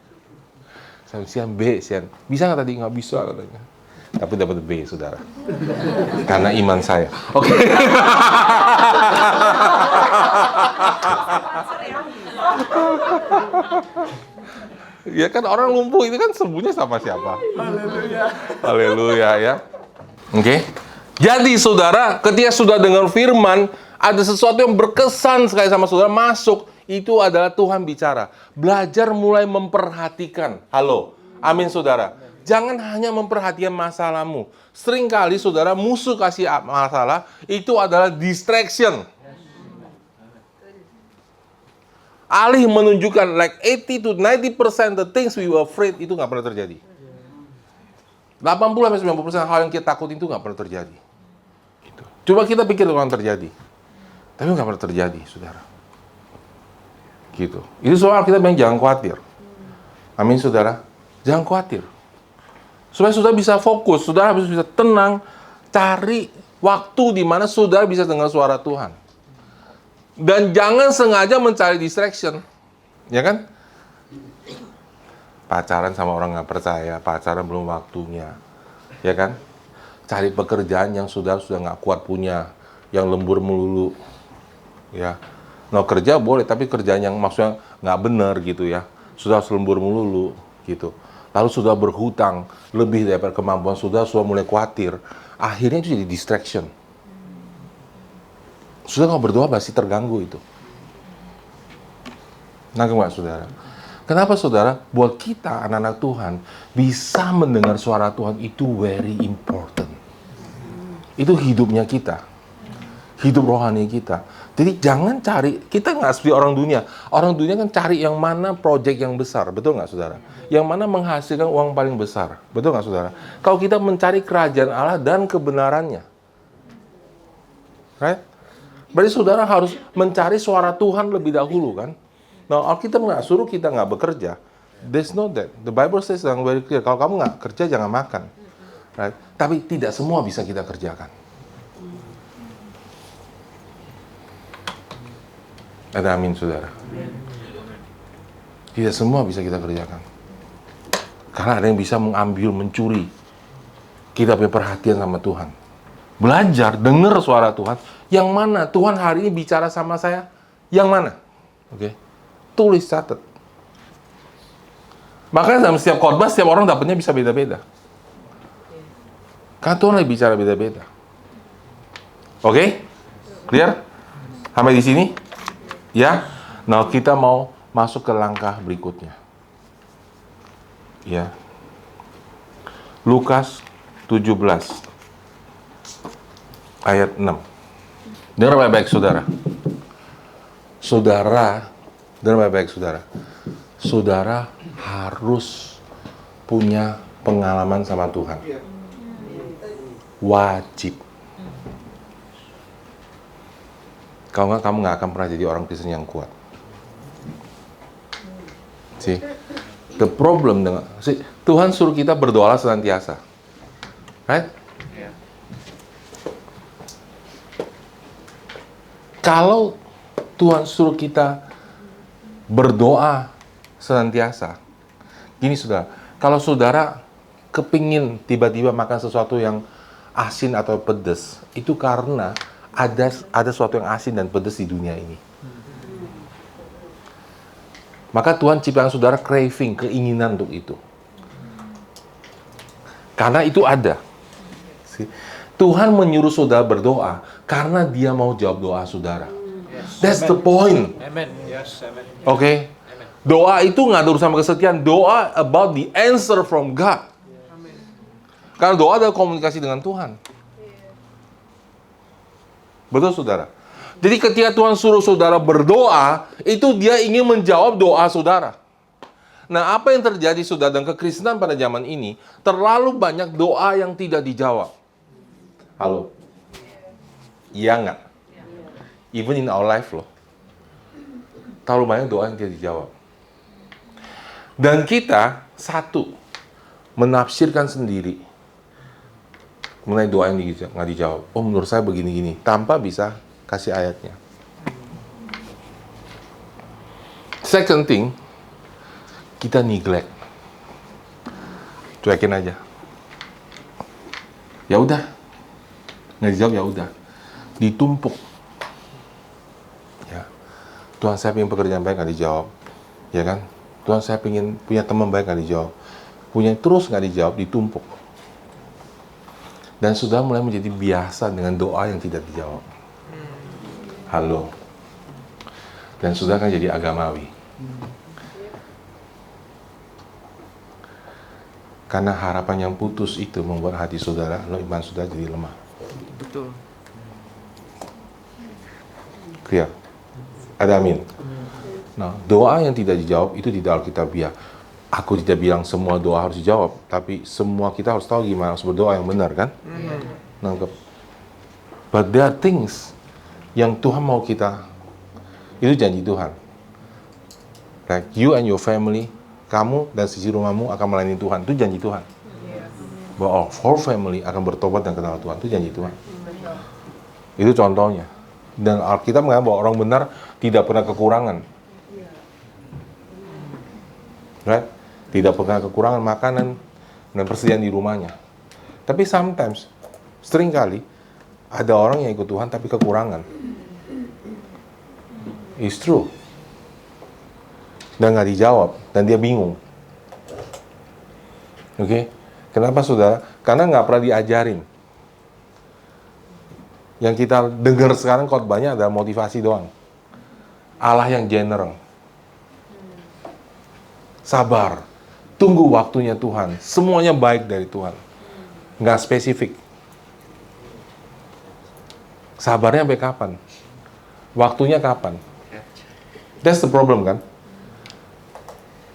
Saya bilang, Sian, bisa nggak tadi? Nggak bisa katanya. Tapi dapat B, saudara. Karena iman saya. Oke. Ya kan orang lumpuh itu kan sembuhnya sama siapa? Haleluya. Haleluya ya. Oke. Jadi saudara, ketika sudah dengar firman, ada sesuatu yang berkesan sekali sama saudara masuk, itu adalah Tuhan bicara. Belajar mulai memperhatikan. Halo. Amin saudara. Jangan hanya memperhatikan masalahmu. Seringkali saudara musuh kasih masalah itu adalah distraction. Alih menunjukkan like 80 to 90% the things we were afraid itu nggak pernah terjadi. 80-90% hal yang kita takutin itu nggak pernah terjadi. Gitu. Coba kita pikir itu akan terjadi. Tapi nggak pernah terjadi, saudara. Gitu. Itu soal kita bilang jangan khawatir. Amin, saudara. Jangan khawatir. Supaya saudara bisa fokus, saudara bisa tenang, cari waktu di mana saudara bisa dengar suara Tuhan. Dan jangan sengaja mencari distraction. Ya kan? Pacaran sama orang nggak percaya, pacaran belum waktunya. Ya kan? Cari pekerjaan yang sudah nggak kuat punya, yang lembur melulu. Ya. Nah, kerja boleh, tapi kerjaan yang maksudnya nggak benar gitu ya. Sudah lembur melulu gitu. Lalu sudah berhutang lebih daripada kemampuan sudah mulai khawatir. Akhirnya itu jadi distraction. Sudah nggak berdoa pasti terganggu itu. Nangkep nggak saudara? Kenapa saudara? Buat kita anak-anak Tuhan bisa mendengar suara Tuhan itu very important. Itu hidupnya kita, hidup rohani kita. Jadi jangan cari, kita nggak seperti orang dunia. Orang dunia kan cari yang mana proyek yang besar, betul nggak saudara? Yang mana menghasilkan uang paling besar, betul nggak saudara? Kalau kita mencari kerajaan Allah dan kebenarannya, right? Berarti saudara harus mencari suara Tuhan lebih dahulu kan? Nah, Alkitab nggak suruh kita nggak bekerja. There's no that. The Bible says yang very clear. Kalau kamu nggak kerja jangan makan, right? Tapi tidak semua bisa kita kerjakan. Ada amin saudara. Tidak semua bisa kita kerjakan. Karena ada yang bisa mengambil, mencuri. Kita punya perhatian sama Tuhan. Belajar, dengar suara Tuhan. Yang mana? Tuhan hari ini bicara sama saya. Yang mana? Oke. Tulis, catat. Makanya dalam setiap khotbah, setiap orang dapatnya bisa beda-beda. Karena Tuhan lagi bicara beda-beda. Oke? Clear? Sampai di sini? Ya, nah kita mau masuk ke langkah berikutnya. Ya. Lukas 17 ayat 6. Dengar baik-baik saudara. Dengar baik-baik saudara. Saudara harus punya pengalaman sama Tuhan. Wajib. Kalau nggak, kamu nggak akan pernah jadi orang Kristen yang kuat. See, the problem dengan Tuhan suruh kita berdoa senantiasa, right? Kalau Tuhan suruh kita berdoa senantiasa, gini saudara, kalau saudara kepingin tiba-tiba makan sesuatu yang asin atau pedas, itu karena ada sesuatu yang asin dan pedas di dunia ini. Maka Tuhan ciptakan saudara craving, keinginan untuk itu. Karena itu ada. Tuhan menyuruh saudara berdoa karena Dia mau jawab doa saudara. That's the point. Amen. Yes, amen. Oke. Doa itu nggak ada urusan kesetiaan. Doa about the answer from God. Karena doa adalah komunikasi dengan Tuhan. Betul saudara? Jadi ketika Tuhan suruh saudara berdoa, itu Dia ingin menjawab doa saudara. Nah, apa yang terjadi saudara dan kekristenan pada zaman ini, terlalu banyak doa yang tidak dijawab. Halo? Iya nggak? Even in our life loh. Terlalu banyak doa yang tidak dijawab. Dan kita, satu, menafsirkan sendiri mengenai doa yang nggak dijawab. Oh, menurut saya begini-gini, tanpa bisa kasih ayatnya. Second thing, kita neglect. Cuekin aja. Ya udah, nggak dijawab ya udah, ditumpuk. Ya, Tuhan saya pengen pekerjaan baik nggak dijawab, ya kan? Tuhan saya pengen punya teman baik nggak dijawab, punya terus nggak dijawab, ditumpuk. Dan sudah mulai menjadi biasa dengan doa yang tidak dijawab. Halo. Dan sudah kan jadi agamawi. Karena harapan yang putus itu membuat hati saudara, iman saudara jadi lemah. Betul. Clear? Ada amin? Nah, doa yang tidak dijawab itu di dalam Alkitabiah. Aku tidak bilang semua doa harus dijawab, tapi semua kita harus tahu gimana harus berdoa yang benar, kan? Nangkep. But there are things yang Tuhan mau kita, itu janji Tuhan. Like you and your family, kamu dan sisi rumahmu akan melayani Tuhan, itu janji Tuhan. Bahwa whole family akan bertobat dan kenal Tuhan, itu janji Tuhan. Itu contohnya. Dan Alkitab mengatakan bahwa orang benar tidak pernah kekurangan. Right? Tidak pernah kekurangan makanan dan persediaan di rumahnya. Tapi sometimes, seringkali ada orang yang ikut Tuhan tapi kekurangan. It's true. Dan nggak dijawab, dan dia bingung. Oke? Kenapa saudara? Karena nggak pernah diajarin. Yang kita dengar sekarang khotbahnya adalah motivasi doang. Allah yang general. Sabar. Tunggu waktunya Tuhan. Semuanya baik dari Tuhan. Nggak spesifik. Sabarnya sampai kapan? Waktunya kapan? That's the problem, kan?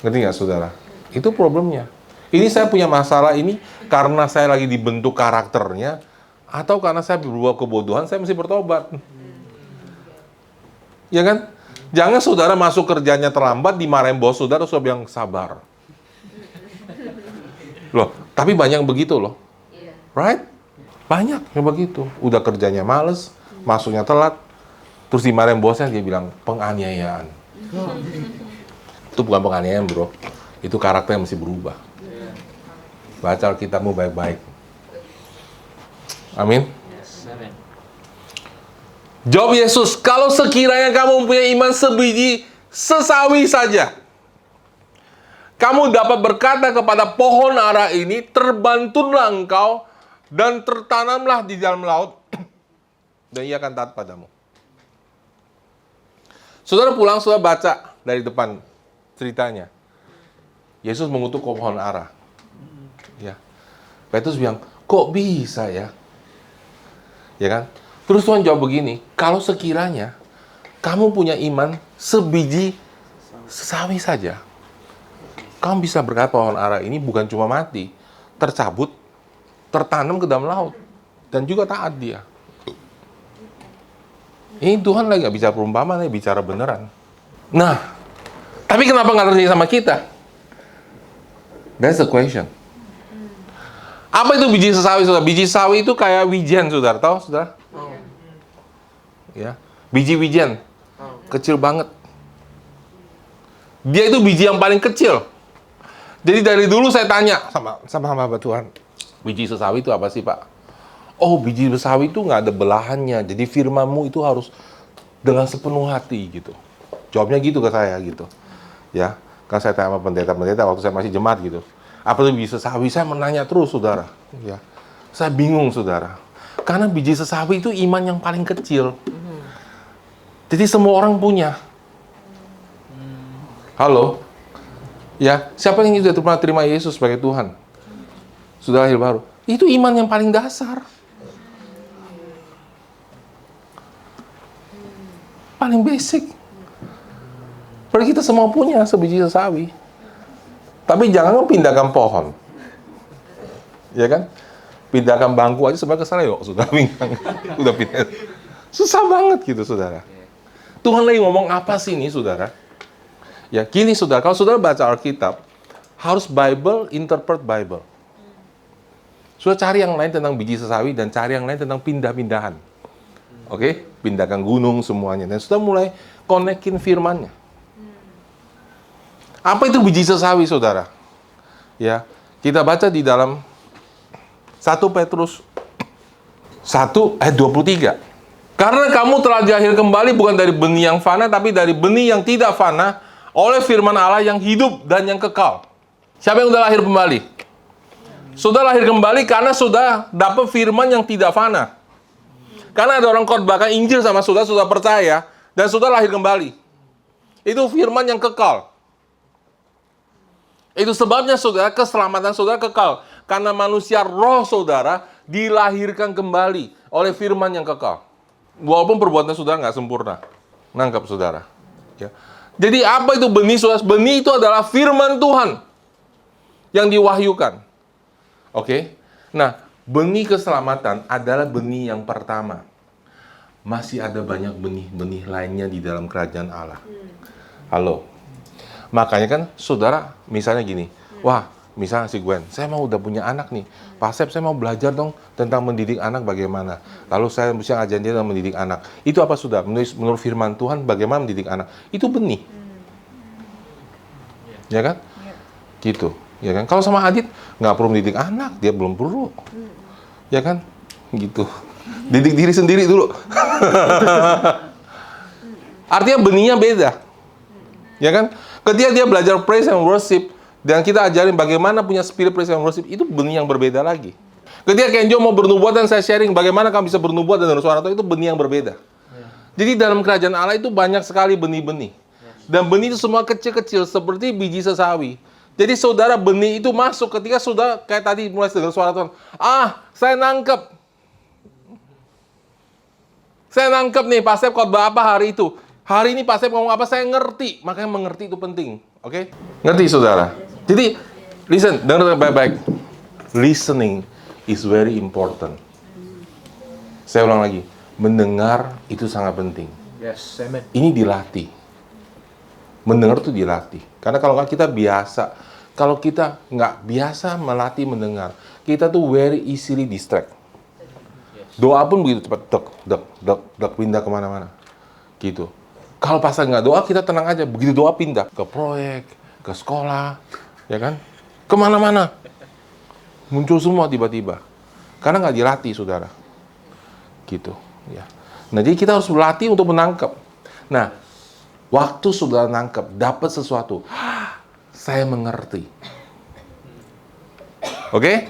Ngerti nggak, saudara? Itu problemnya. Ini saya punya masalah ini karena saya lagi dibentuk karakternya, atau karena saya berbuat kebodohan, saya mesti bertobat. Ya kan? Jangan saudara masuk kerjanya terlambat, dimarahin bos saudara, terus bilang sabar. Loh, tapi banyak yang begitu loh. Right? Banyak yang begitu. Udah kerjanya males, masuknya telat, terus dimarahin bosnya, dia bilang penganiayaan. Itu bukan penganiayaan, bro. Itu karakter yang mesti berubah. Baca Alkitabmu baik-baik. Amin. Amin. Jawab Yesus, kalau sekiranya kamu mempunyai iman sebiji sesawi saja, kamu dapat berkata kepada pohon ara ini, terbantunlah engkau dan tertanamlah di dalam laut, dan ia akan taat padamu. Saudara pulang, saudara baca dari depan ceritanya. Yesus mengutuk pohon ara. Ya. Petrus bilang, kok bisa ya? Ya kan? Terus Tuhan jawab begini, kalau sekiranya kamu punya iman sebiji sesawi saja, kamu bisa berkata pohon ara ini bukan cuma mati, tercabut, tertanam ke dalam laut, dan juga taat dia. Ini Tuhan lagi nggak bicara perumpamaan, lagi bicara beneran. Nah, tapi kenapa nggak terjadi sama kita? That's the question. Apa itu biji sesawi, saudara? Biji sawi itu kayak wijen, saudara. Tahu, saudara? Ya, biji wijen. Kecil banget. Dia itu biji yang paling kecil. Jadi dari dulu saya tanya sama hamba Tuhan, biji sesawi itu apa sih, Pak? Oh, biji sesawi itu nggak ada belahannya. Jadi firman-Mu itu harus dengan sepenuh hati gitu. Jawabnya gitu ke saya gitu. Ya, kan saya tanya sama pendeta-pendeta waktu saya masih jemaat gitu. Apa itu biji sesawi? Saya menanya terus, saudara. Ya, saya bingung, saudara. Karena biji sesawi itu iman yang paling kecil. Jadi semua orang punya. Halo? Ya, siapa yang sudah pernah terima Yesus sebagai Tuhan? Sudah lahir baru. Itu iman yang paling dasar. Paling basic. Padahal kita semua punya sebiji sesawi. Tapi jangan pindahkan pohon. Ya kan? Pindahkan bangku aja sebenarnya kesana yuk, sudah pinggang. Udah pindah. Susah banget gitu, saudara. Tuhan lagi ngomong apa sih ini, saudara? Ya, gini saudara, kalau saudara baca Alkitab, harus Bible, interpret Bible. Saudara cari yang lain tentang biji sesawi dan cari yang lain tentang pindah-pindahan. Oke? Pindahkan gunung semuanya. Dan saudara mulai konekin firmannya. Apa itu biji sesawi, saudara? Ya, kita baca di dalam 1 Petrus 1 ayat 23. Karena kamu telah dilahir kembali bukan dari benih yang fana, tapi dari benih yang tidak fana, oleh firman Allah yang hidup dan yang kekal. Siapa yang sudah lahir kembali? Sudah lahir kembali karena sudah dapat firman yang tidak fana. Karena ada orang khotbahkan Injil sama saudara, sudah percaya, dan sudah lahir kembali. Itu firman yang kekal. Itu sebabnya saudara, keselamatan saudara kekal. Karena manusia roh saudara dilahirkan kembali oleh firman yang kekal. Walaupun perbuatan saudara nggak sempurna. Nangkap saudara. Ya. Jadi apa itu benih saudara? Benih itu adalah firman Tuhan yang diwahyukan. Oke? Nah, benih keselamatan adalah benih yang pertama. Masih ada banyak benih-benih lainnya di dalam kerajaan Allah. Halo? Makanya kan saudara misalnya gini, wah misalnya si Gwen, saya mau udah punya anak nih, Pak Sep saya mau belajar dong tentang mendidik anak bagaimana. Lalu saya mesti ngajarin dia tentang mendidik anak. Itu apa sudah? Menurut firman Tuhan bagaimana mendidik anak? Itu benih. Ya kan? Gitu. Ya kan? Kalau sama Adit nggak perlu mendidik anak, dia belum perlu. Ya kan? Gitu. Didik diri sendiri dulu. Artinya benihnya beda. Ya kan? Ketika dia belajar praise and worship, dan kita ajarin bagaimana punya spirit praise and worship, itu benih yang berbeda lagi. Ketika Kenjo mau bernubuat dan saya sharing bagaimana kamu bisa bernubuat dan dengar suara Tuhan, itu benih yang berbeda. Jadi dalam kerajaan Allah itu banyak sekali benih-benih. Dan benih itu semua kecil-kecil seperti biji sesawi. Jadi saudara, benih itu masuk ketika saudara kayak tadi mulai dengar suara Tuhan. Saya nangkep. Saya nangkep nih, Pak Sep khotbah apa hari itu. Hari ini Pak Sep ngomong apa, saya ngerti. Makanya mengerti itu penting. Oke? Ngerti saudara? Jadi, listen, dengar baik-baik. Listening is very important. Saya ulang lagi. Mendengar itu sangat penting. Yes, amen. Ini dilatih. Mendengar itu dilatih. Karena kalau kita biasa, kalau kita nggak biasa melatih mendengar, kita tuh very easily distract. Doa pun begitu cepat, dek, pindah kemana-mana. Gitu. Kalau pas nggak doa, kita tenang aja. Begitu doa pindah ke proyek, ke sekolah, ya kan? Kemana-mana. Muncul semua tiba-tiba. Karena nggak dilatih, saudara. Gitu. Ya. Nah, jadi kita harus berlatih untuk menangkap. Nah, waktu saudara nangkep, dapat sesuatu, saya mengerti. Oke?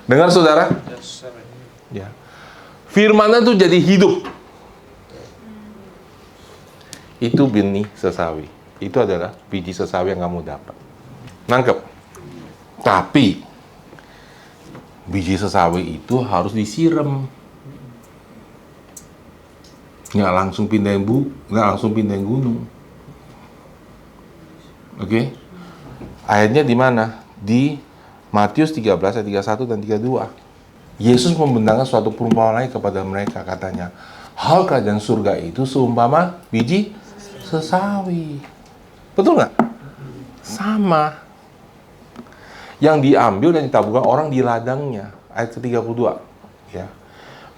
Dengar saudara? Yes, amen. Ya. Firman-nya itu jadi hidup. Itu benih sesawi. Itu adalah biji sesawi yang kamu dapat. Nangkep? Tapi biji sesawi itu harus disiram. Nggak langsung pindahin nggak langsung pindahin gunung. Oke? Ayatnya di mana? Di Matius 13 ayat 31 dan 32. Yesus membentangkan suatu perumpamaan lain kepada mereka, katanya, hal kerajaan surga itu seumpama biji sesawi. Betul nggak? Sama. Yang diambil dan ditaburkan orang di ladangnya. Ayat ke-32. Ya.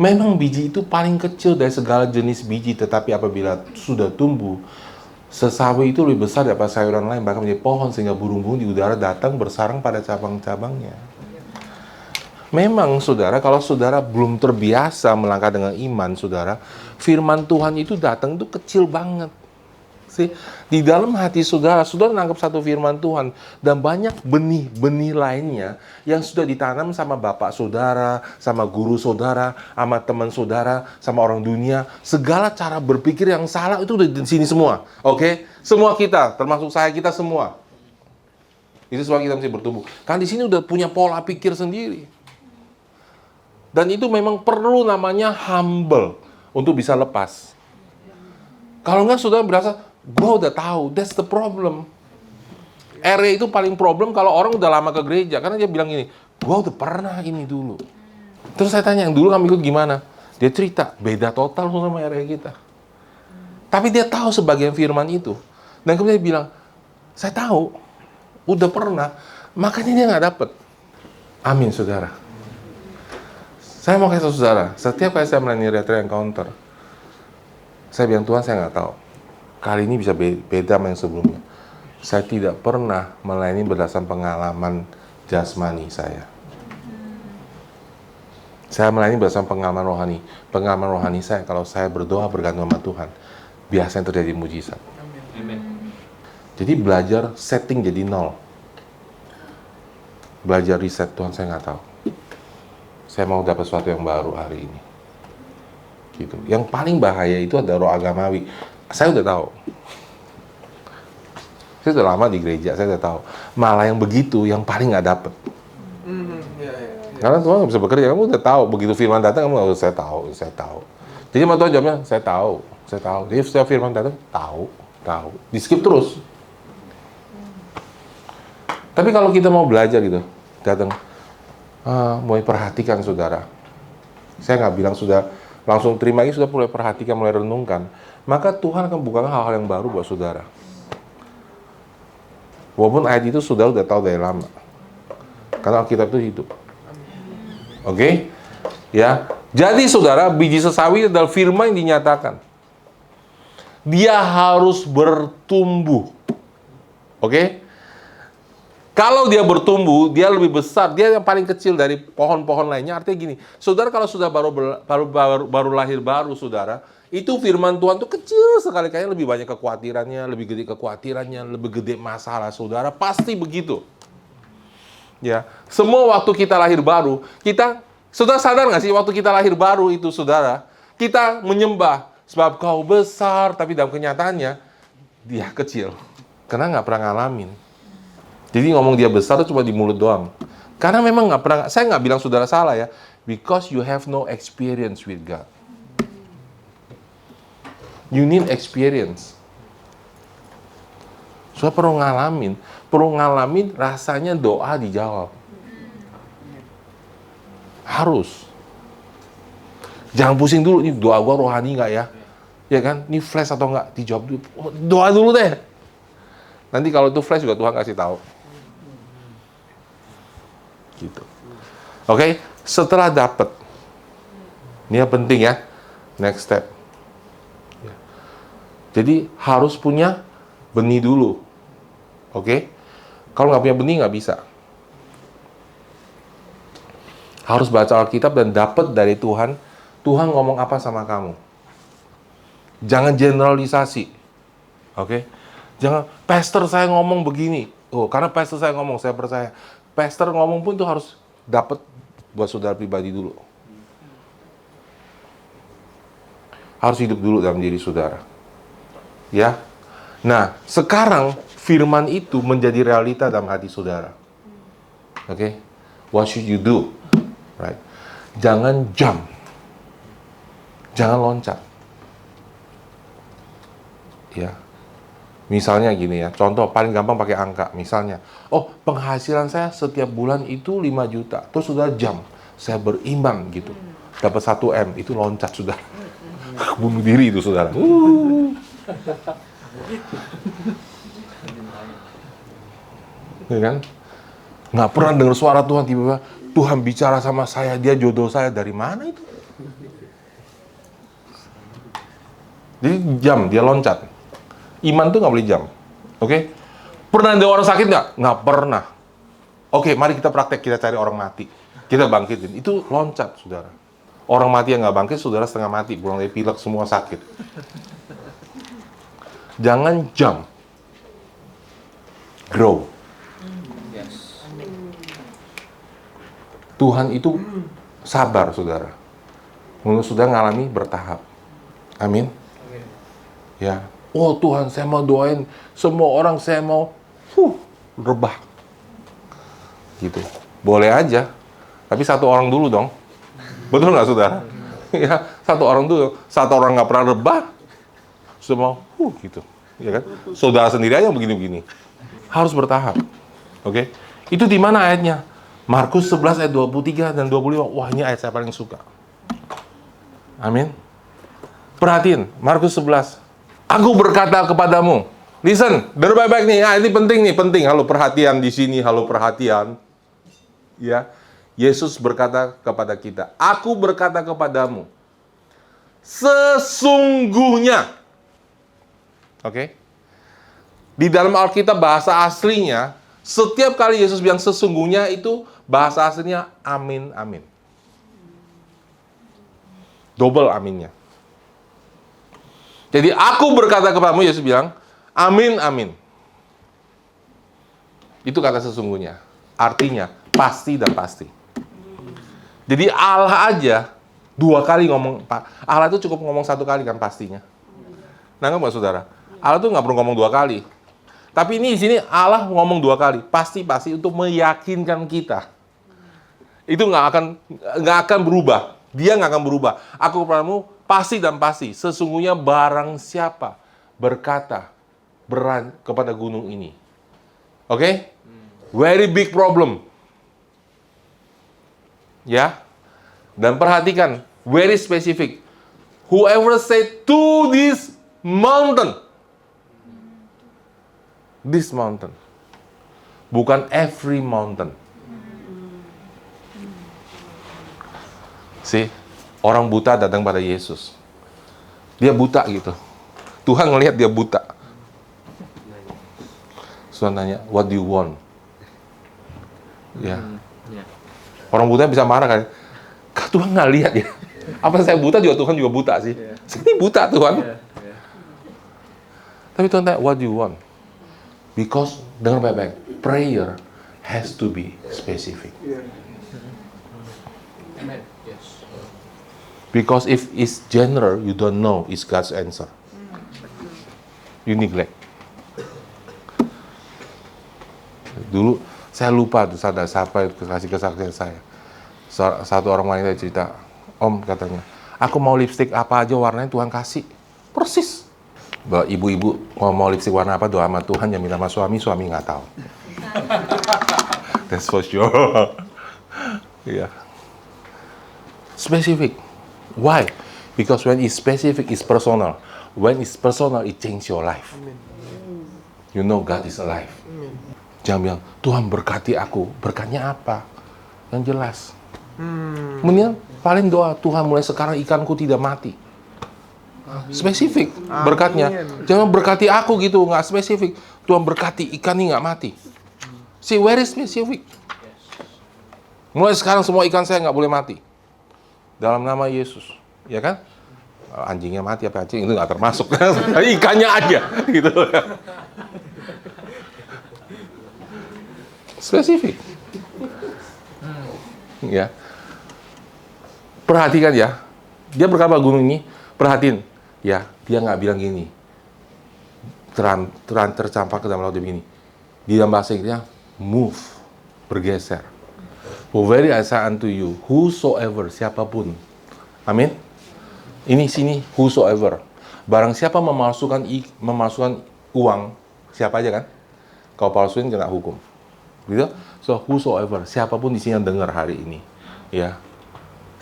Memang biji itu paling kecil dari segala jenis biji, tetapi apabila sudah tumbuh, sesawi itu lebih besar daripada sayuran lain, bahkan menjadi pohon sehingga burung-burung di udara datang bersarang pada cabang-cabangnya. Memang saudara, kalau saudara belum terbiasa melangkah dengan iman, saudara, firman Tuhan itu datang itu kecil banget. Di dalam hati saudara, saudara nangkap satu firman Tuhan, dan banyak benih-benih lainnya yang sudah ditanam sama bapak saudara, sama guru saudara, sama teman saudara, sama orang dunia. Segala cara berpikir yang salah itu udah di sini semua. Oke? Semua kita, termasuk saya, kita semua. Itu sebab kita mesti bertumbuh. Kan di sini udah punya pola pikir sendiri. Dan itu memang perlu namanya humble untuk bisa lepas. Kalau enggak, saudara berasa, gue udah tahu, that's the problem. RE itu paling problem kalau orang udah lama ke gereja. Karena dia bilang gini, gua udah pernah ini dulu. Terus saya tanya, yang dulu kamu ikut gimana? Dia cerita, beda total sama RE kita. Tapi dia tahu sebagian firman itu. Dan kemudian dia bilang, saya tahu, udah pernah, makanya dia nggak dapet. Amin, saudara. Saya mau kasih saudara, setiap kali saya melayani retreat encounter, saya bilang, Tuhan, saya nggak tahu. Kali ini bisa beda sama yang sebelumnya. Saya tidak pernah melayani berdasarkan pengalaman jasmani saya. Saya melayani berdasarkan pengalaman rohani. Pengalaman rohani saya, kalau saya berdoa bergantung sama Tuhan, biasanya terjadi mujizat. Amin. Jadi belajar setting jadi 0. Belajar riset, Tuhan saya nggak tahu. Saya mau dapat sesuatu yang baru hari ini. Gitu. Yang paling bahaya itu ada roh agamawi. Saya udah tahu. Saya sudah lama di gereja, saya udah tahu. Malah yang begitu, yang paling nggak dapet. Karena Tuhan nggak bisa bekerja, kamu udah tahu. Begitu firman datang, kamu nggak, saya tahu. Jadi sama Tuhan jawabnya, saya tahu. Jadi setiap firman datang, tahu. Di skip terus. Tapi kalau kita mau belajar gitu, datang, mulai perhatikan saudara. Saya nggak bilang sudah langsung terima, ini sudah mulai perhatikan, mulai renungkan. Maka Tuhan akan bukakan hal-hal yang baru buat saudara. Walaupun ayat itu saudara udah tahu dari lama. Karena Alkitab itu hidup. Oke? Ya. Jadi saudara, biji sesawi adalah firman yang dinyatakan. Dia harus bertumbuh. Oke? Kalau dia bertumbuh, dia lebih besar, dia yang paling kecil dari pohon-pohon lainnya. Artinya gini, saudara kalau sudah baru lahir baru, saudara, itu firman Tuhan tuh kecil sekali, kayaknya lebih banyak kekhawatirannya, lebih gede masalah, saudara, pasti begitu. Ya, semua waktu kita lahir baru, saudara sadar nggak sih waktu kita lahir baru itu, saudara, kita menyembah sebab kau besar, tapi dalam kenyataannya dia kecil, karena nggak pernah ngalamin. Jadi ngomong dia besar itu cuma di mulut doang. Karena memang nggak pernah, saya nggak bilang saudara salah ya, because you have no experience with God. You need experience. Saudara perlu ngalamin rasanya doa dijawab. Harus. Jangan pusing dulu, ini doa gua rohani nggak ya? Ya kan, ini flash atau nggak? Dijawab dulu. Doa dulu deh. Nanti kalau itu flash juga Tuhan kasih tahu. Gitu. Oke, setelah dapat, ini yang penting ya, next step. Jadi harus punya benih dulu, oke? Kalau nggak punya benih nggak bisa. Harus baca Alkitab dan dapat dari Tuhan. Tuhan ngomong apa sama kamu? Jangan generalisasi, oke? Jangan, pastor saya ngomong begini. Oh, karena pastor saya ngomong, saya percaya. Pastor ngomong pun itu harus dapat buat saudara pribadi dulu. Harus hidup dulu dalam diri saudara. Ya. Nah, sekarang firman itu menjadi realita dalam hati saudara. Oke? What should you do? Right? Jangan jump. Jangan loncat. Ya. Misalnya gini ya, contoh paling gampang pakai angka. Misalnya, oh penghasilan saya setiap bulan itu 5 juta. Terus sudah jam, saya berimbang gitu. Dapat 1 M, itu loncat sudah. Bunuh diri itu saudara. Ya kan? Nggak pernah dengar suara Tuhan, tiba-tiba Tuhan bicara sama saya, dia jodoh saya. Dari mana itu? Jadi jam, dia loncat. Iman tuh nggak boleh jam. Oke? Pernah ada orang sakit nggak? Nggak pernah. Oke, mari kita praktek, kita cari orang mati. Kita bangkitin. Itu loncat, saudara. Orang mati yang nggak bangkit, saudara setengah mati. Pulang dari pilek, semua sakit. Jangan jump. Grow. Yes. Tuhan itu sabar, saudara. Menurut saudara ngalami bertahap. Amin. Ya. Oh Tuhan, saya mau doain semua orang, saya mau rebah. Gitu. Boleh aja. Tapi satu orang dulu dong. Betul nggak, saudara? Ya, satu orang dulu. Satu orang nggak pernah rebah, sudah mau gitu. Ya kan? Saudara sendiri aja yang begini-begini. Harus bertahap. Oke? Itu di mana ayatnya? Markus 11 ayat 23 dan 25. Wah, ini ayat saya paling suka. Amin. Perhatiin, Markus 11. Aku berkata kepadamu. Listen, dengar baik-baik nih. Ini penting nih, penting. Halo, perhatian di sini. Halo, perhatian. Ya. Yesus berkata kepada kita, aku berkata kepadamu, sesungguhnya. Oke? Di dalam Alkitab bahasa aslinya, setiap kali Yesus bilang sesungguhnya itu bahasa aslinya amin, amin. Double aminnya. Jadi aku berkata kepadamu, Yesus bilang, amin, amin. Itu kata sesungguhnya. Artinya, pasti dan pasti. Jadi Allah aja 2 kali ngomong, Allah itu cukup ngomong 1 kali kan pastinya. Nangkep nggak saudara? Allah tuh nggak perlu ngomong 2 kali. Tapi ini di sini Allah ngomong 2 kali. Pasti untuk meyakinkan kita. Itu nggak akan berubah. Dia nggak akan berubah. Aku kepadamu pasti dan pasti. Sesungguhnya barang siapa berkata kepada gunung ini. Oke? Very big problem. Ya. Dan perhatikan, very specific. Whoever said to this mountain. This mountain. Bukan every mountain. See, orang buta datang pada Yesus. Dia buta gitu. Tuhan ngelihat dia buta. Tuhan tanya, what do you want? Ya. Orang buta bisa marah kan? Tuhan nggak lihat ya. Apa saya buta juga Tuhan juga buta sih. Ini buta Tuhan. Tapi Tuhan tanya, what do you want? Because, dengar baik-baik, prayer has to be specific. Amen. Yes. Because if it's general, you don't know it's God's answer. You neglect. Dulu saya lupa tuh siapa kasih kesaksian saya. Satu orang wanita cerita, Om katanya, aku mau lipstik apa aja warnanya Tuhan kasih. Persis. Bahwa ibu-ibu mau lipstik warna apa doa sama Tuhan, yang minta sama suami nggak tahu. That's for sure. Yeah. Specific. Why? Because when it's specific, it's personal. When it's personal, it changes your life. You know God is alive. Jangan bilang, Tuhan berkati aku. Berkatnya apa? Yang jelas. Mendingan paling doa, Tuhan mulai sekarang ikanku tidak mati. Spesifik berkatnya. Jangan berkati aku gitu, nggak spesifik. Tuhan berkati ikan ini nggak mati. See, very specific. Mulai sekarang semua ikan saya nggak boleh mati. Dalam nama Yesus. Ya kan? Anjingnya mati apa anjing itu nggak termasuk. Ikannya aja gitu. Spesifik. Ya. Perhatikan ya. Dia berkata gunung ini, perhatiin. Ya, dia nggak bilang gini. Tercampak ke dalam laut begini. Di dalam bahasa Inggrisnya, move. Bergeser. For very I say unto you, whosoever, siapapun. Amin. Ini sini, whosoever. Barang siapa memalsukan uang, siapa aja kan? Kalau palsuin kena hukum. Gitu? So, whosoever, siapapun di sini yang dengar hari ini, ya,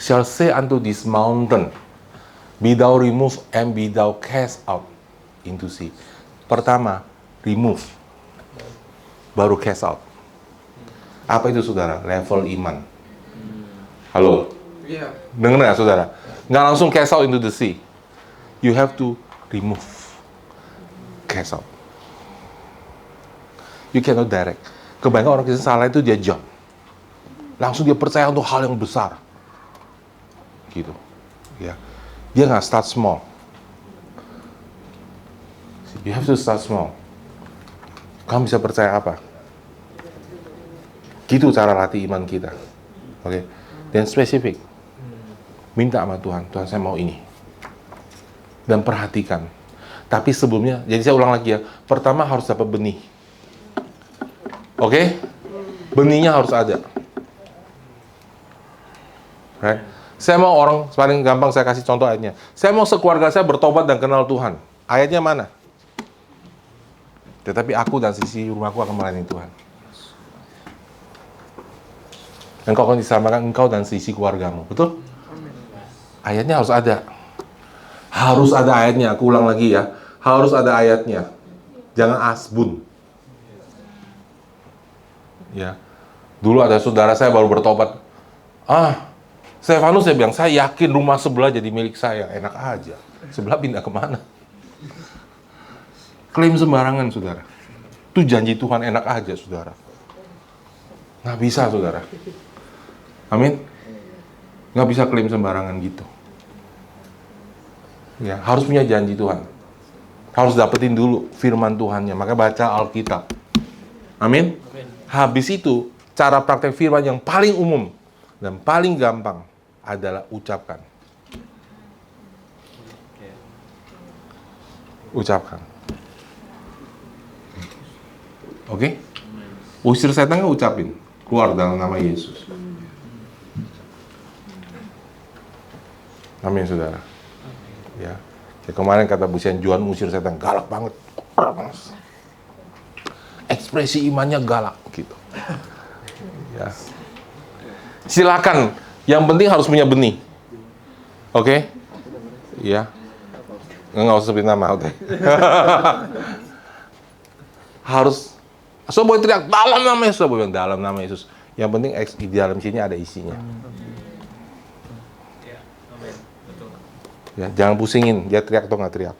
shall say unto this mountain, be thou removed and be thou cast out into sea. Pertama, remove, baru cast out. Apa itu saudara? Level iman. Halo? Dengar nggak saudara? Nggak langsung cast out into the sea. You have to remove, cast out. You cannot direct. Kebanyakan orang Kristen salah itu dia jump. Langsung dia percaya untuk hal yang besar. Gitu. Ya. Dia nggak start small. You have to start small. Kamu bisa percaya apa? Gitu cara latih iman kita. Oke. Dan spesifik. Minta sama Tuhan, Tuhan saya mau ini. Dan perhatikan. Tapi sebelumnya, jadi saya ulang lagi ya. Pertama harus dapat benih. Oke? Benihnya harus ada. Right? Saya mau orang, paling gampang saya kasih contoh ayatnya. Saya mau sekeluarga saya bertobat dan kenal Tuhan. Ayatnya mana? Tetapi aku dan sisi rumahku akan melayani Tuhan. Engkau akan diselamatkan, engkau dan sisi keluargamu. Betul? Ayatnya harus ada. Harus ada ayatnya. Aku ulang lagi ya. Harus ada ayatnya. Jangan asbun. Ya. Dulu ada saudara saya baru bertobat. Stefanus, saya bilang, saya yakin rumah sebelah jadi milik saya. Enak aja. Sebelah pindah kemana? Klaim sembarangan, saudara. Itu janji Tuhan, enak aja, saudara. Nggak bisa, saudara. Amin. Nggak bisa klaim sembarangan gitu. Ya, harus punya janji Tuhan. Harus dapetin dulu firman Tuhannya. Maka baca Alkitab. Amin. Habis itu, cara praktek firman yang paling umum dan paling gampang adalah ucapkan. Ucapkan. Oke? Usir setan nggak ucapin. Keluar dalam nama Yesus. Amin, saudara. Ya. Kemarin kata Busian, Juan usir setan galak banget. Ekspresi imannya galak gitu. Ya. Silakan. Yang penting harus punya benih. Oke? Iya. Nggak usah sebut nama, oke. Harus. So boleh teriak dalam nama Yesus, boleh bilang dalam nama Yesus. Yang penting di dalam sini ada isinya. Ya, jangan pusingin dia teriak atau nggak teriak.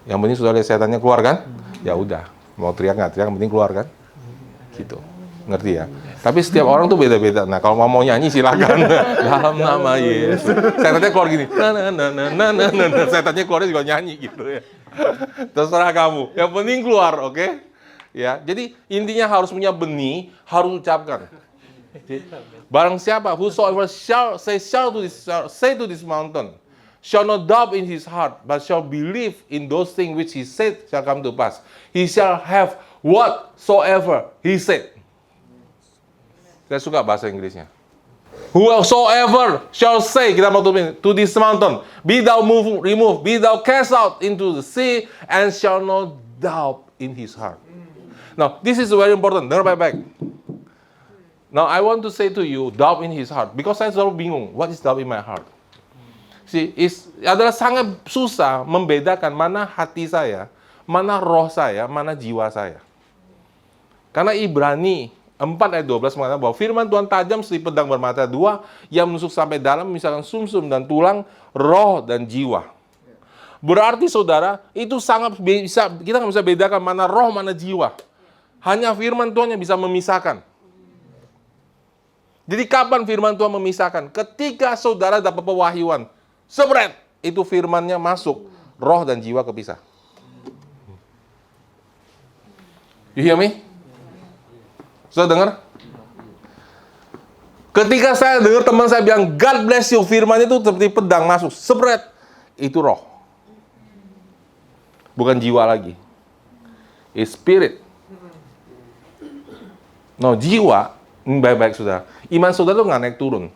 Yang penting sudah lihat setannya keluar kan? Ya udah, mau teriak nggak teriak, yang penting keluar kan? Gitu. Ngerti ya? Tapi setiap orang tuh beda-beda. Nah, kalau mau nyanyi silakan. Dalam nama Yesus. Setannya keluar gini. Setannya keluarnya juga nyanyi gitu ya. Terserah kamu. Yang penting keluar, oke? Ya. Jadi intinya harus punya benih, harus ucapkan. Barang siapa whosoever shall say to this mountain, shall not doubt in his heart, but shall believe in those things which he said shall come to pass. He shall have whatsoever he said. Saya suka bahasa Inggrisnya. Whosoever shall say, kita mau tulis, to this mountain, be thou removed, be thou cast out into the sea, and shall not doubt in his heart. Now, this is very important. Dengar baik-baik. Now, I want to say to you, doubt in his heart. Because saya selalu bingung, what is doubt in my heart? See, adalah sangat susah membedakan mana hati saya, mana roh saya, mana jiwa saya. Karena Ibrani 4 ayat 12 mengatakan bahwa firman Tuhan tajam seperti pedang bermata dua yang menusuk sampai dalam misalkan sumsum dan tulang, roh dan jiwa. Berarti saudara, itu sangat bisa, kita nggak bisa bedakan mana roh, mana jiwa. Hanya firman Tuhan yang bisa memisahkan. Jadi kapan firman Tuhan memisahkan? Ketika saudara dapat pewahyuan, sebret, itu firmannya masuk, roh dan jiwa kepisah. You hear me? Sudah dengar? Ketika saya dengar teman saya bilang, God bless you, firman itu seperti pedang masuk, sebret, itu roh. Bukan jiwa lagi. It's spirit. No, jiwa, baik-baik saudara. Iman saudara itu nggak naik turun.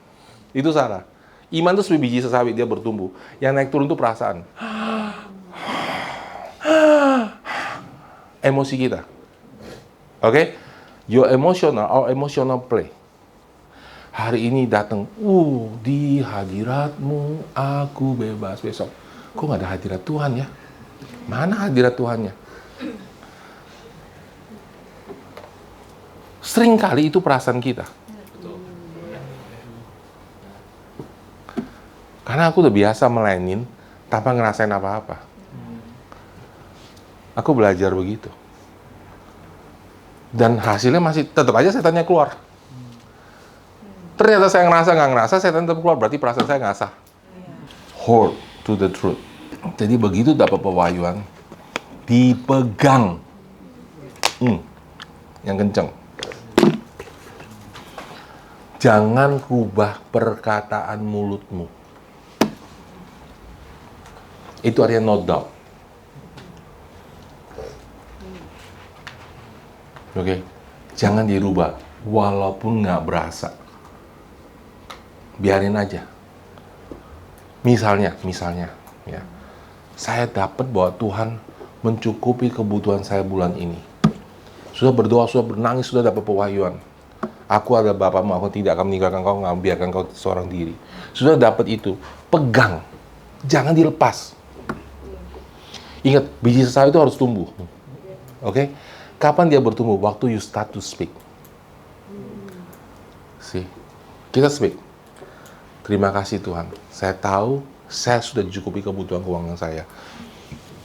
Itu salah. Iman itu seperti biji sesawit, dia bertumbuh. Yang naik turun itu perasaan. Emosi kita. Oke? Your emotional or emotional play. Hari ini datang, di hadiratmu aku bebas. Besok, kok nggak ada hadirat Tuhan ya? Mana hadirat Tuhannya? Sering kali itu perasaan kita. Karena aku udah biasa melayanin tanpa ngerasain apa-apa. Aku belajar begitu. Dan hasilnya masih tetap aja setannya keluar. Ternyata saya nggak ngerasa, setan tetap keluar. Berarti perasaan saya nggak sah. Hold to the truth. Jadi begitu dapat pewahyuan, dipegang. Yang kenceng. Jangan rubah perkataan mulutmu. Itu artinya no doubt. Oke, jangan dirubah, walaupun nggak berasa. Biarin aja. Misalnya, ya, saya dapat bahwa Tuhan mencukupi kebutuhan saya bulan ini. Sudah berdoa, sudah bernangis, sudah dapat pewahyuan. Aku adalah Bapamu, aku tidak akan meninggalkan kau, nggak biarkan kau seorang diri. Sudah dapat itu, pegang. Jangan dilepas. Ingat, biji sesawi itu harus tumbuh. Oke? Kapan dia bertumbuh? Waktu you start to speak. See? Kita speak. Terima kasih Tuhan. Saya tahu saya sudah dicukupi kebutuhan keuangan saya.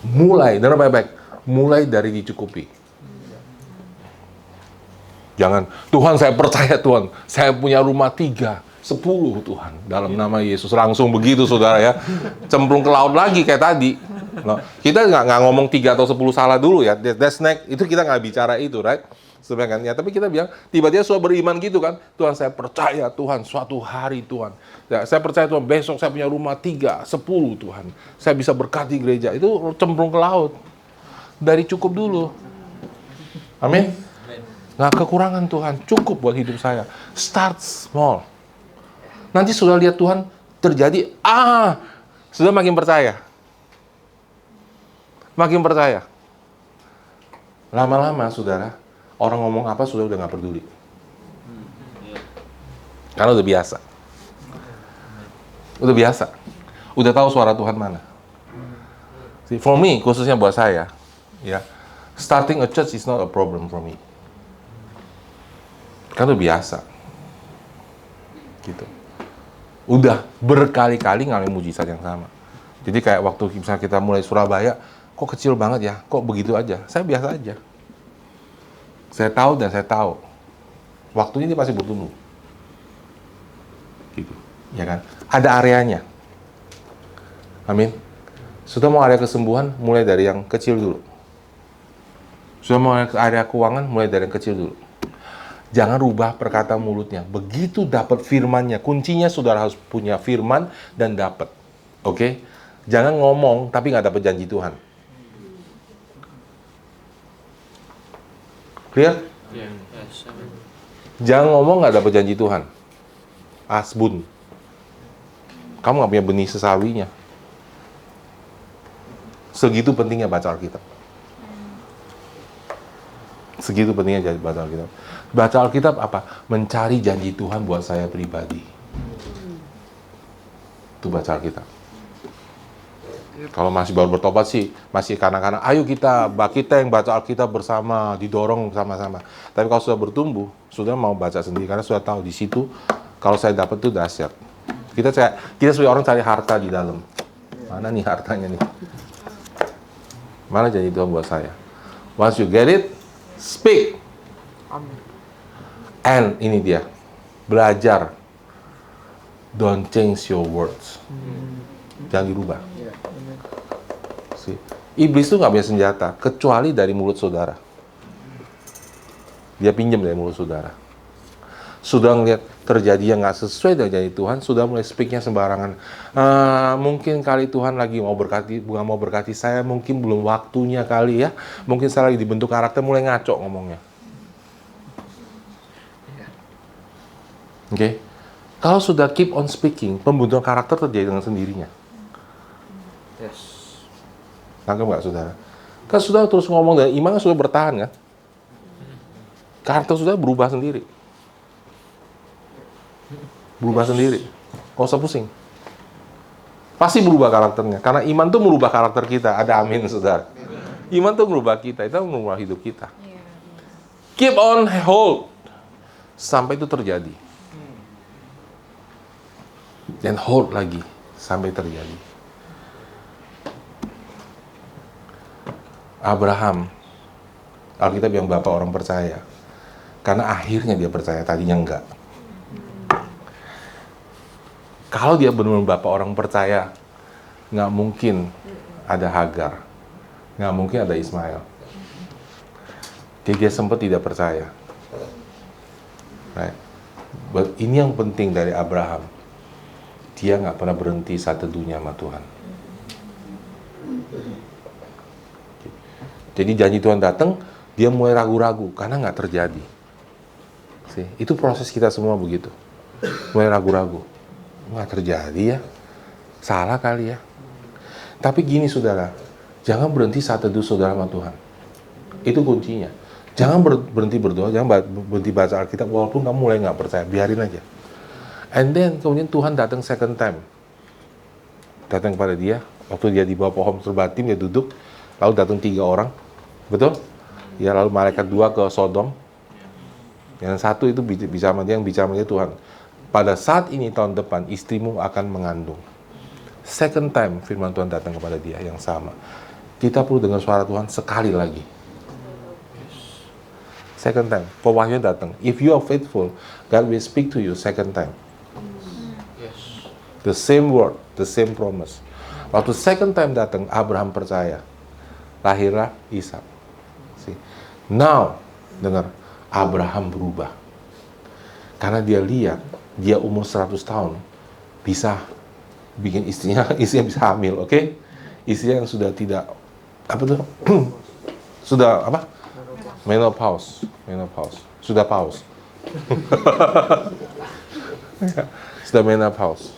Mulai, dengar baik-baik. Mulai dari dicukupi. Jangan, Tuhan saya percaya Tuhan. Saya punya rumah 3, 10 Tuhan. Dalam nama Yesus. Langsung begitu saudara ya. Cemplung ke laut lagi kayak tadi. No, kita nggak ngomong 3 atau 10 salah dulu ya. That's next. Itu kita nggak bicara itu, right? Sebenarnya, ya, tapi kita bilang, tiba-tiba sudah beriman gitu kan. Tuhan saya percaya Tuhan, suatu hari Tuhan. Ya, saya percaya Tuhan, besok saya punya rumah 3, 10 Tuhan. Saya bisa berkati gereja. Itu cemplung ke laut. Dari cukup dulu. Amin. Nggak kekurangan Tuhan, cukup buat hidup saya. Start small. Nanti sudah lihat Tuhan terjadi, sudah makin percaya. Makin percaya. Lama-lama saudara, orang ngomong apa sudah udah nggak peduli. Karena udah biasa. Udah biasa. Udah tahu suara Tuhan mana. See, for me, khususnya buat saya, ya, starting a church is not a problem for me. Kan udah biasa. Gitu. Udah berkali-kali ngalamin mujizat yang sama. Jadi kayak waktu misalnya kita mulai Surabaya, kok kecil banget ya, kok begitu aja. Saya biasa aja. Saya tahu dan saya tahu. Waktunya dia pasti bertumbuh. Gitu. Ya kan? Ada areanya. Amin. Sudah mau area kesembuhan, mulai dari yang kecil dulu. Sudah mau area keuangan, mulai dari yang kecil dulu. Jangan rubah perkataan mulutnya. Begitu dapat firmannya, kuncinya saudara harus punya firman dan dapat. Oke? Jangan ngomong tapi nggak dapat janji Tuhan. Clear? Yes. Jangan ngomong nggak dapat janji Tuhan. Asbun. Kamu nggak punya benih sesawinya. Segitu pentingnya baca Alkitab. Segitu pentingnya baca Alkitab. Baca Alkitab apa? Mencari janji Tuhan buat saya pribadi. Itu baca Alkitab. Kalau masih baru bertobat sih, masih kanak-kanak, ayo kita yang baca Alkitab bersama, didorong sama-sama. Tapi kalau sudah bertumbuh, sudah mau baca sendiri, karena sudah tahu di situ, kalau saya dapat itu dahsyat. Kita sebagai orang cari harta di dalam. Mana nih hartanya nih? Mana janji Tuhan buat saya? Once you get it, speak. And ini dia, belajar. Don't change your words. Jangan dirubah. See? Iblis itu nggak punya senjata, kecuali dari mulut saudara. Dia pinjam dari mulut saudara. Sudah ngeliat terjadi yang nggak sesuai dengan janji Tuhan, sudah mulai speaknya sembarangan. Mungkin kali Tuhan lagi mau berkati saya, mungkin belum waktunya kali ya. Mungkin saya lagi dibentuk karakter, mulai ngaco ngomongnya. Oke, kalau sudah keep on speaking, pembentukan karakter terjadi dengan sendirinya. Yes. Tangkap nggak saudara? Kan sudah terus ngomong dan iman sudah bertahan kan? Karakter sudah berubah sendiri. Berubah sendiri. Nggak usah pusing. Pasti berubah karakternya. Karena iman tuh merubah karakter kita. Ada amin saudara. Iman tuh merubah kita. Itu merubah hidup kita. Keep on hold. Sampai itu terjadi. Dan hold lagi sampai terjadi. Abraham, Alkitab yang bapak orang percaya, karena akhirnya dia percaya, tadinya enggak. Kalau dia benar-benar bapak orang percaya, nggak mungkin ada Hagar, nggak mungkin ada Ismail. Dia sempat tidak percaya. Right? But ini yang penting dari Abraham. Dia nggak pernah berhenti saat teduhnya sama Tuhan. Jadi janji Tuhan datang, dia mulai ragu-ragu karena nggak terjadi. See, itu proses kita semua begitu. Mulai ragu-ragu. Nggak terjadi ya. Salah kali ya. Tapi gini saudara, Jangan berhenti saat teduh saudara sama Tuhan. Itu kuncinya. Jangan berhenti berdoa, jangan berhenti baca Alkitab, walaupun kamu mulai nggak percaya, biarin aja. And then, kemudian Tuhan datang second time. Datang kepada dia, waktu dia di bawah pohon terbatim, dia duduk, lalu datang 3 orang, betul? Ya, lalu malaikat 2 ke Sodom, yang 1 itu bicara sama dia, yang bicara sama dia Tuhan. Pada saat ini, tahun depan, istrimu akan mengandung. Second time, firman Tuhan datang kepada dia, yang sama. Kita perlu dengar suara Tuhan sekali lagi. Second time, pewahyuan datang. If you are faithful, God will speak to you second time. Yes. The same word, the same promise. Waktu second time datang, Abraham percaya. Lahirlah Ishak. See? Now, dengar, Abraham berubah. Karena dia lihat, dia umur 100 tahun, bisa bikin istrinya bisa hamil, oke? Istrinya yang sudah tidak, apa tuh? Sudah, apa? Menopause. Sudah pause. Sudah menopause.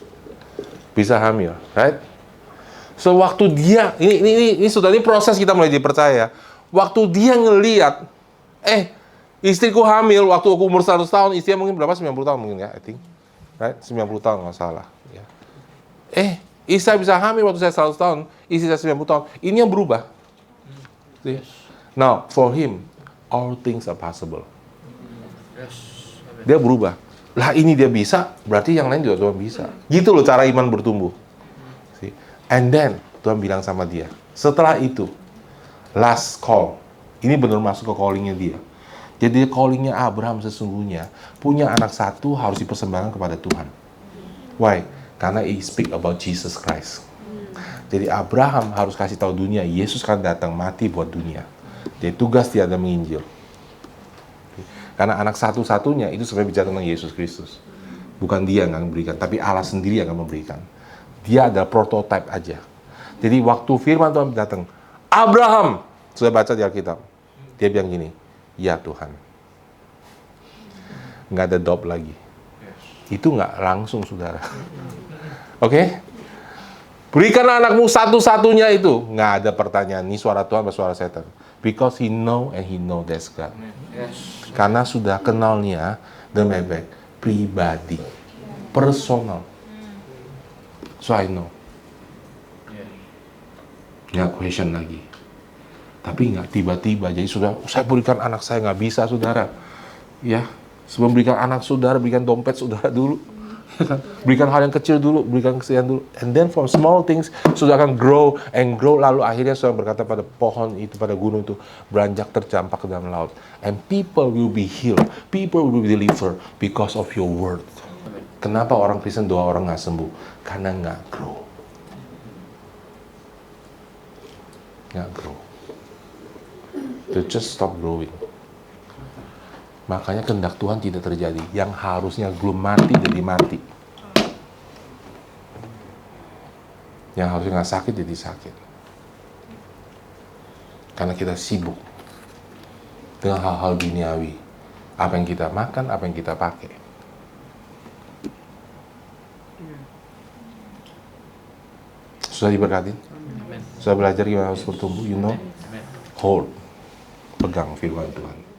Bisa hamil, right? So waktu dia ini sudah ini proses kita mulai dipercaya. Waktu dia ngelihat istriku hamil waktu aku umur 100 tahun, istrinya mungkin berapa? 90 tahun mungkin ya, I think. Right? 90 tahun nggak salah, ya. Istri saya bisa hamil waktu saya 100 tahun, istri saya 90 tahun. Ini yang berubah. See? Now, for him, all things are possible. Yes. Dia berubah. Lah ini dia bisa, berarti yang lain juga Tuhan bisa. Gitu loh cara iman bertumbuh. See? And then, Tuhan bilang sama dia, setelah itu, last call. Ini benar masuk ke callingnya dia. Jadi callingnya Abraham sesungguhnya, punya anak 1 harus dipersembahkan kepada Tuhan. Why? Karena he speak about Jesus Christ. Jadi Abraham harus kasih tahu dunia, Yesus akan datang mati buat dunia. Jadi tugas dia ada menginjil. Karena anak satu-satunya itu sebenarnya bicara tentang Yesus Kristus. Bukan dia yang akan memberikan, tapi Allah sendiri yang akan memberikan. Dia adalah prototipe aja. Jadi waktu firman Tuhan datang, Abraham, sudah baca di Alkitab, dia bilang gini, ya Tuhan. Nggak ada doubt lagi. Itu nggak langsung, saudara. Oke? Berikan anakmu satu-satunya itu. Nggak ada pertanyaan, ini suara Tuhan atau suara setan. Because he know and he know that's God. Yes. Karena sudah kenalnya dengan baik, pribadi, personal. So I know. Nggak question lagi. Tapi nggak tiba-tiba. Jadi sudah, saya berikan anak saya, nggak bisa, saudara. Ya, sebelum berikan anak saudara, berikan dompet saudara dulu. Berikan hal yang kecil dulu, berikan kesedihan dulu. And then from small things, sudah akan grow and grow. Lalu akhirnya sudah berkata pada pohon itu, pada gunung itu, beranjak tercampak ke dalam laut. And people will be healed. People will be delivered because of your word. Kenapa orang Kristen doa orang nggak sembuh? Karena nggak grow. Nggak grow. They just stop growing. Makanya kehendak Tuhan tidak terjadi. Yang harusnya belum mati jadi mati. Yang harusnya nggak sakit jadi sakit. Karena kita sibuk dengan hal-hal duniawi. Apa yang kita makan, apa yang kita pakai. Sudah diberkati? Sudah belajar gimana harus bertumbuh? You know? Hold. Pegang firman Tuhan.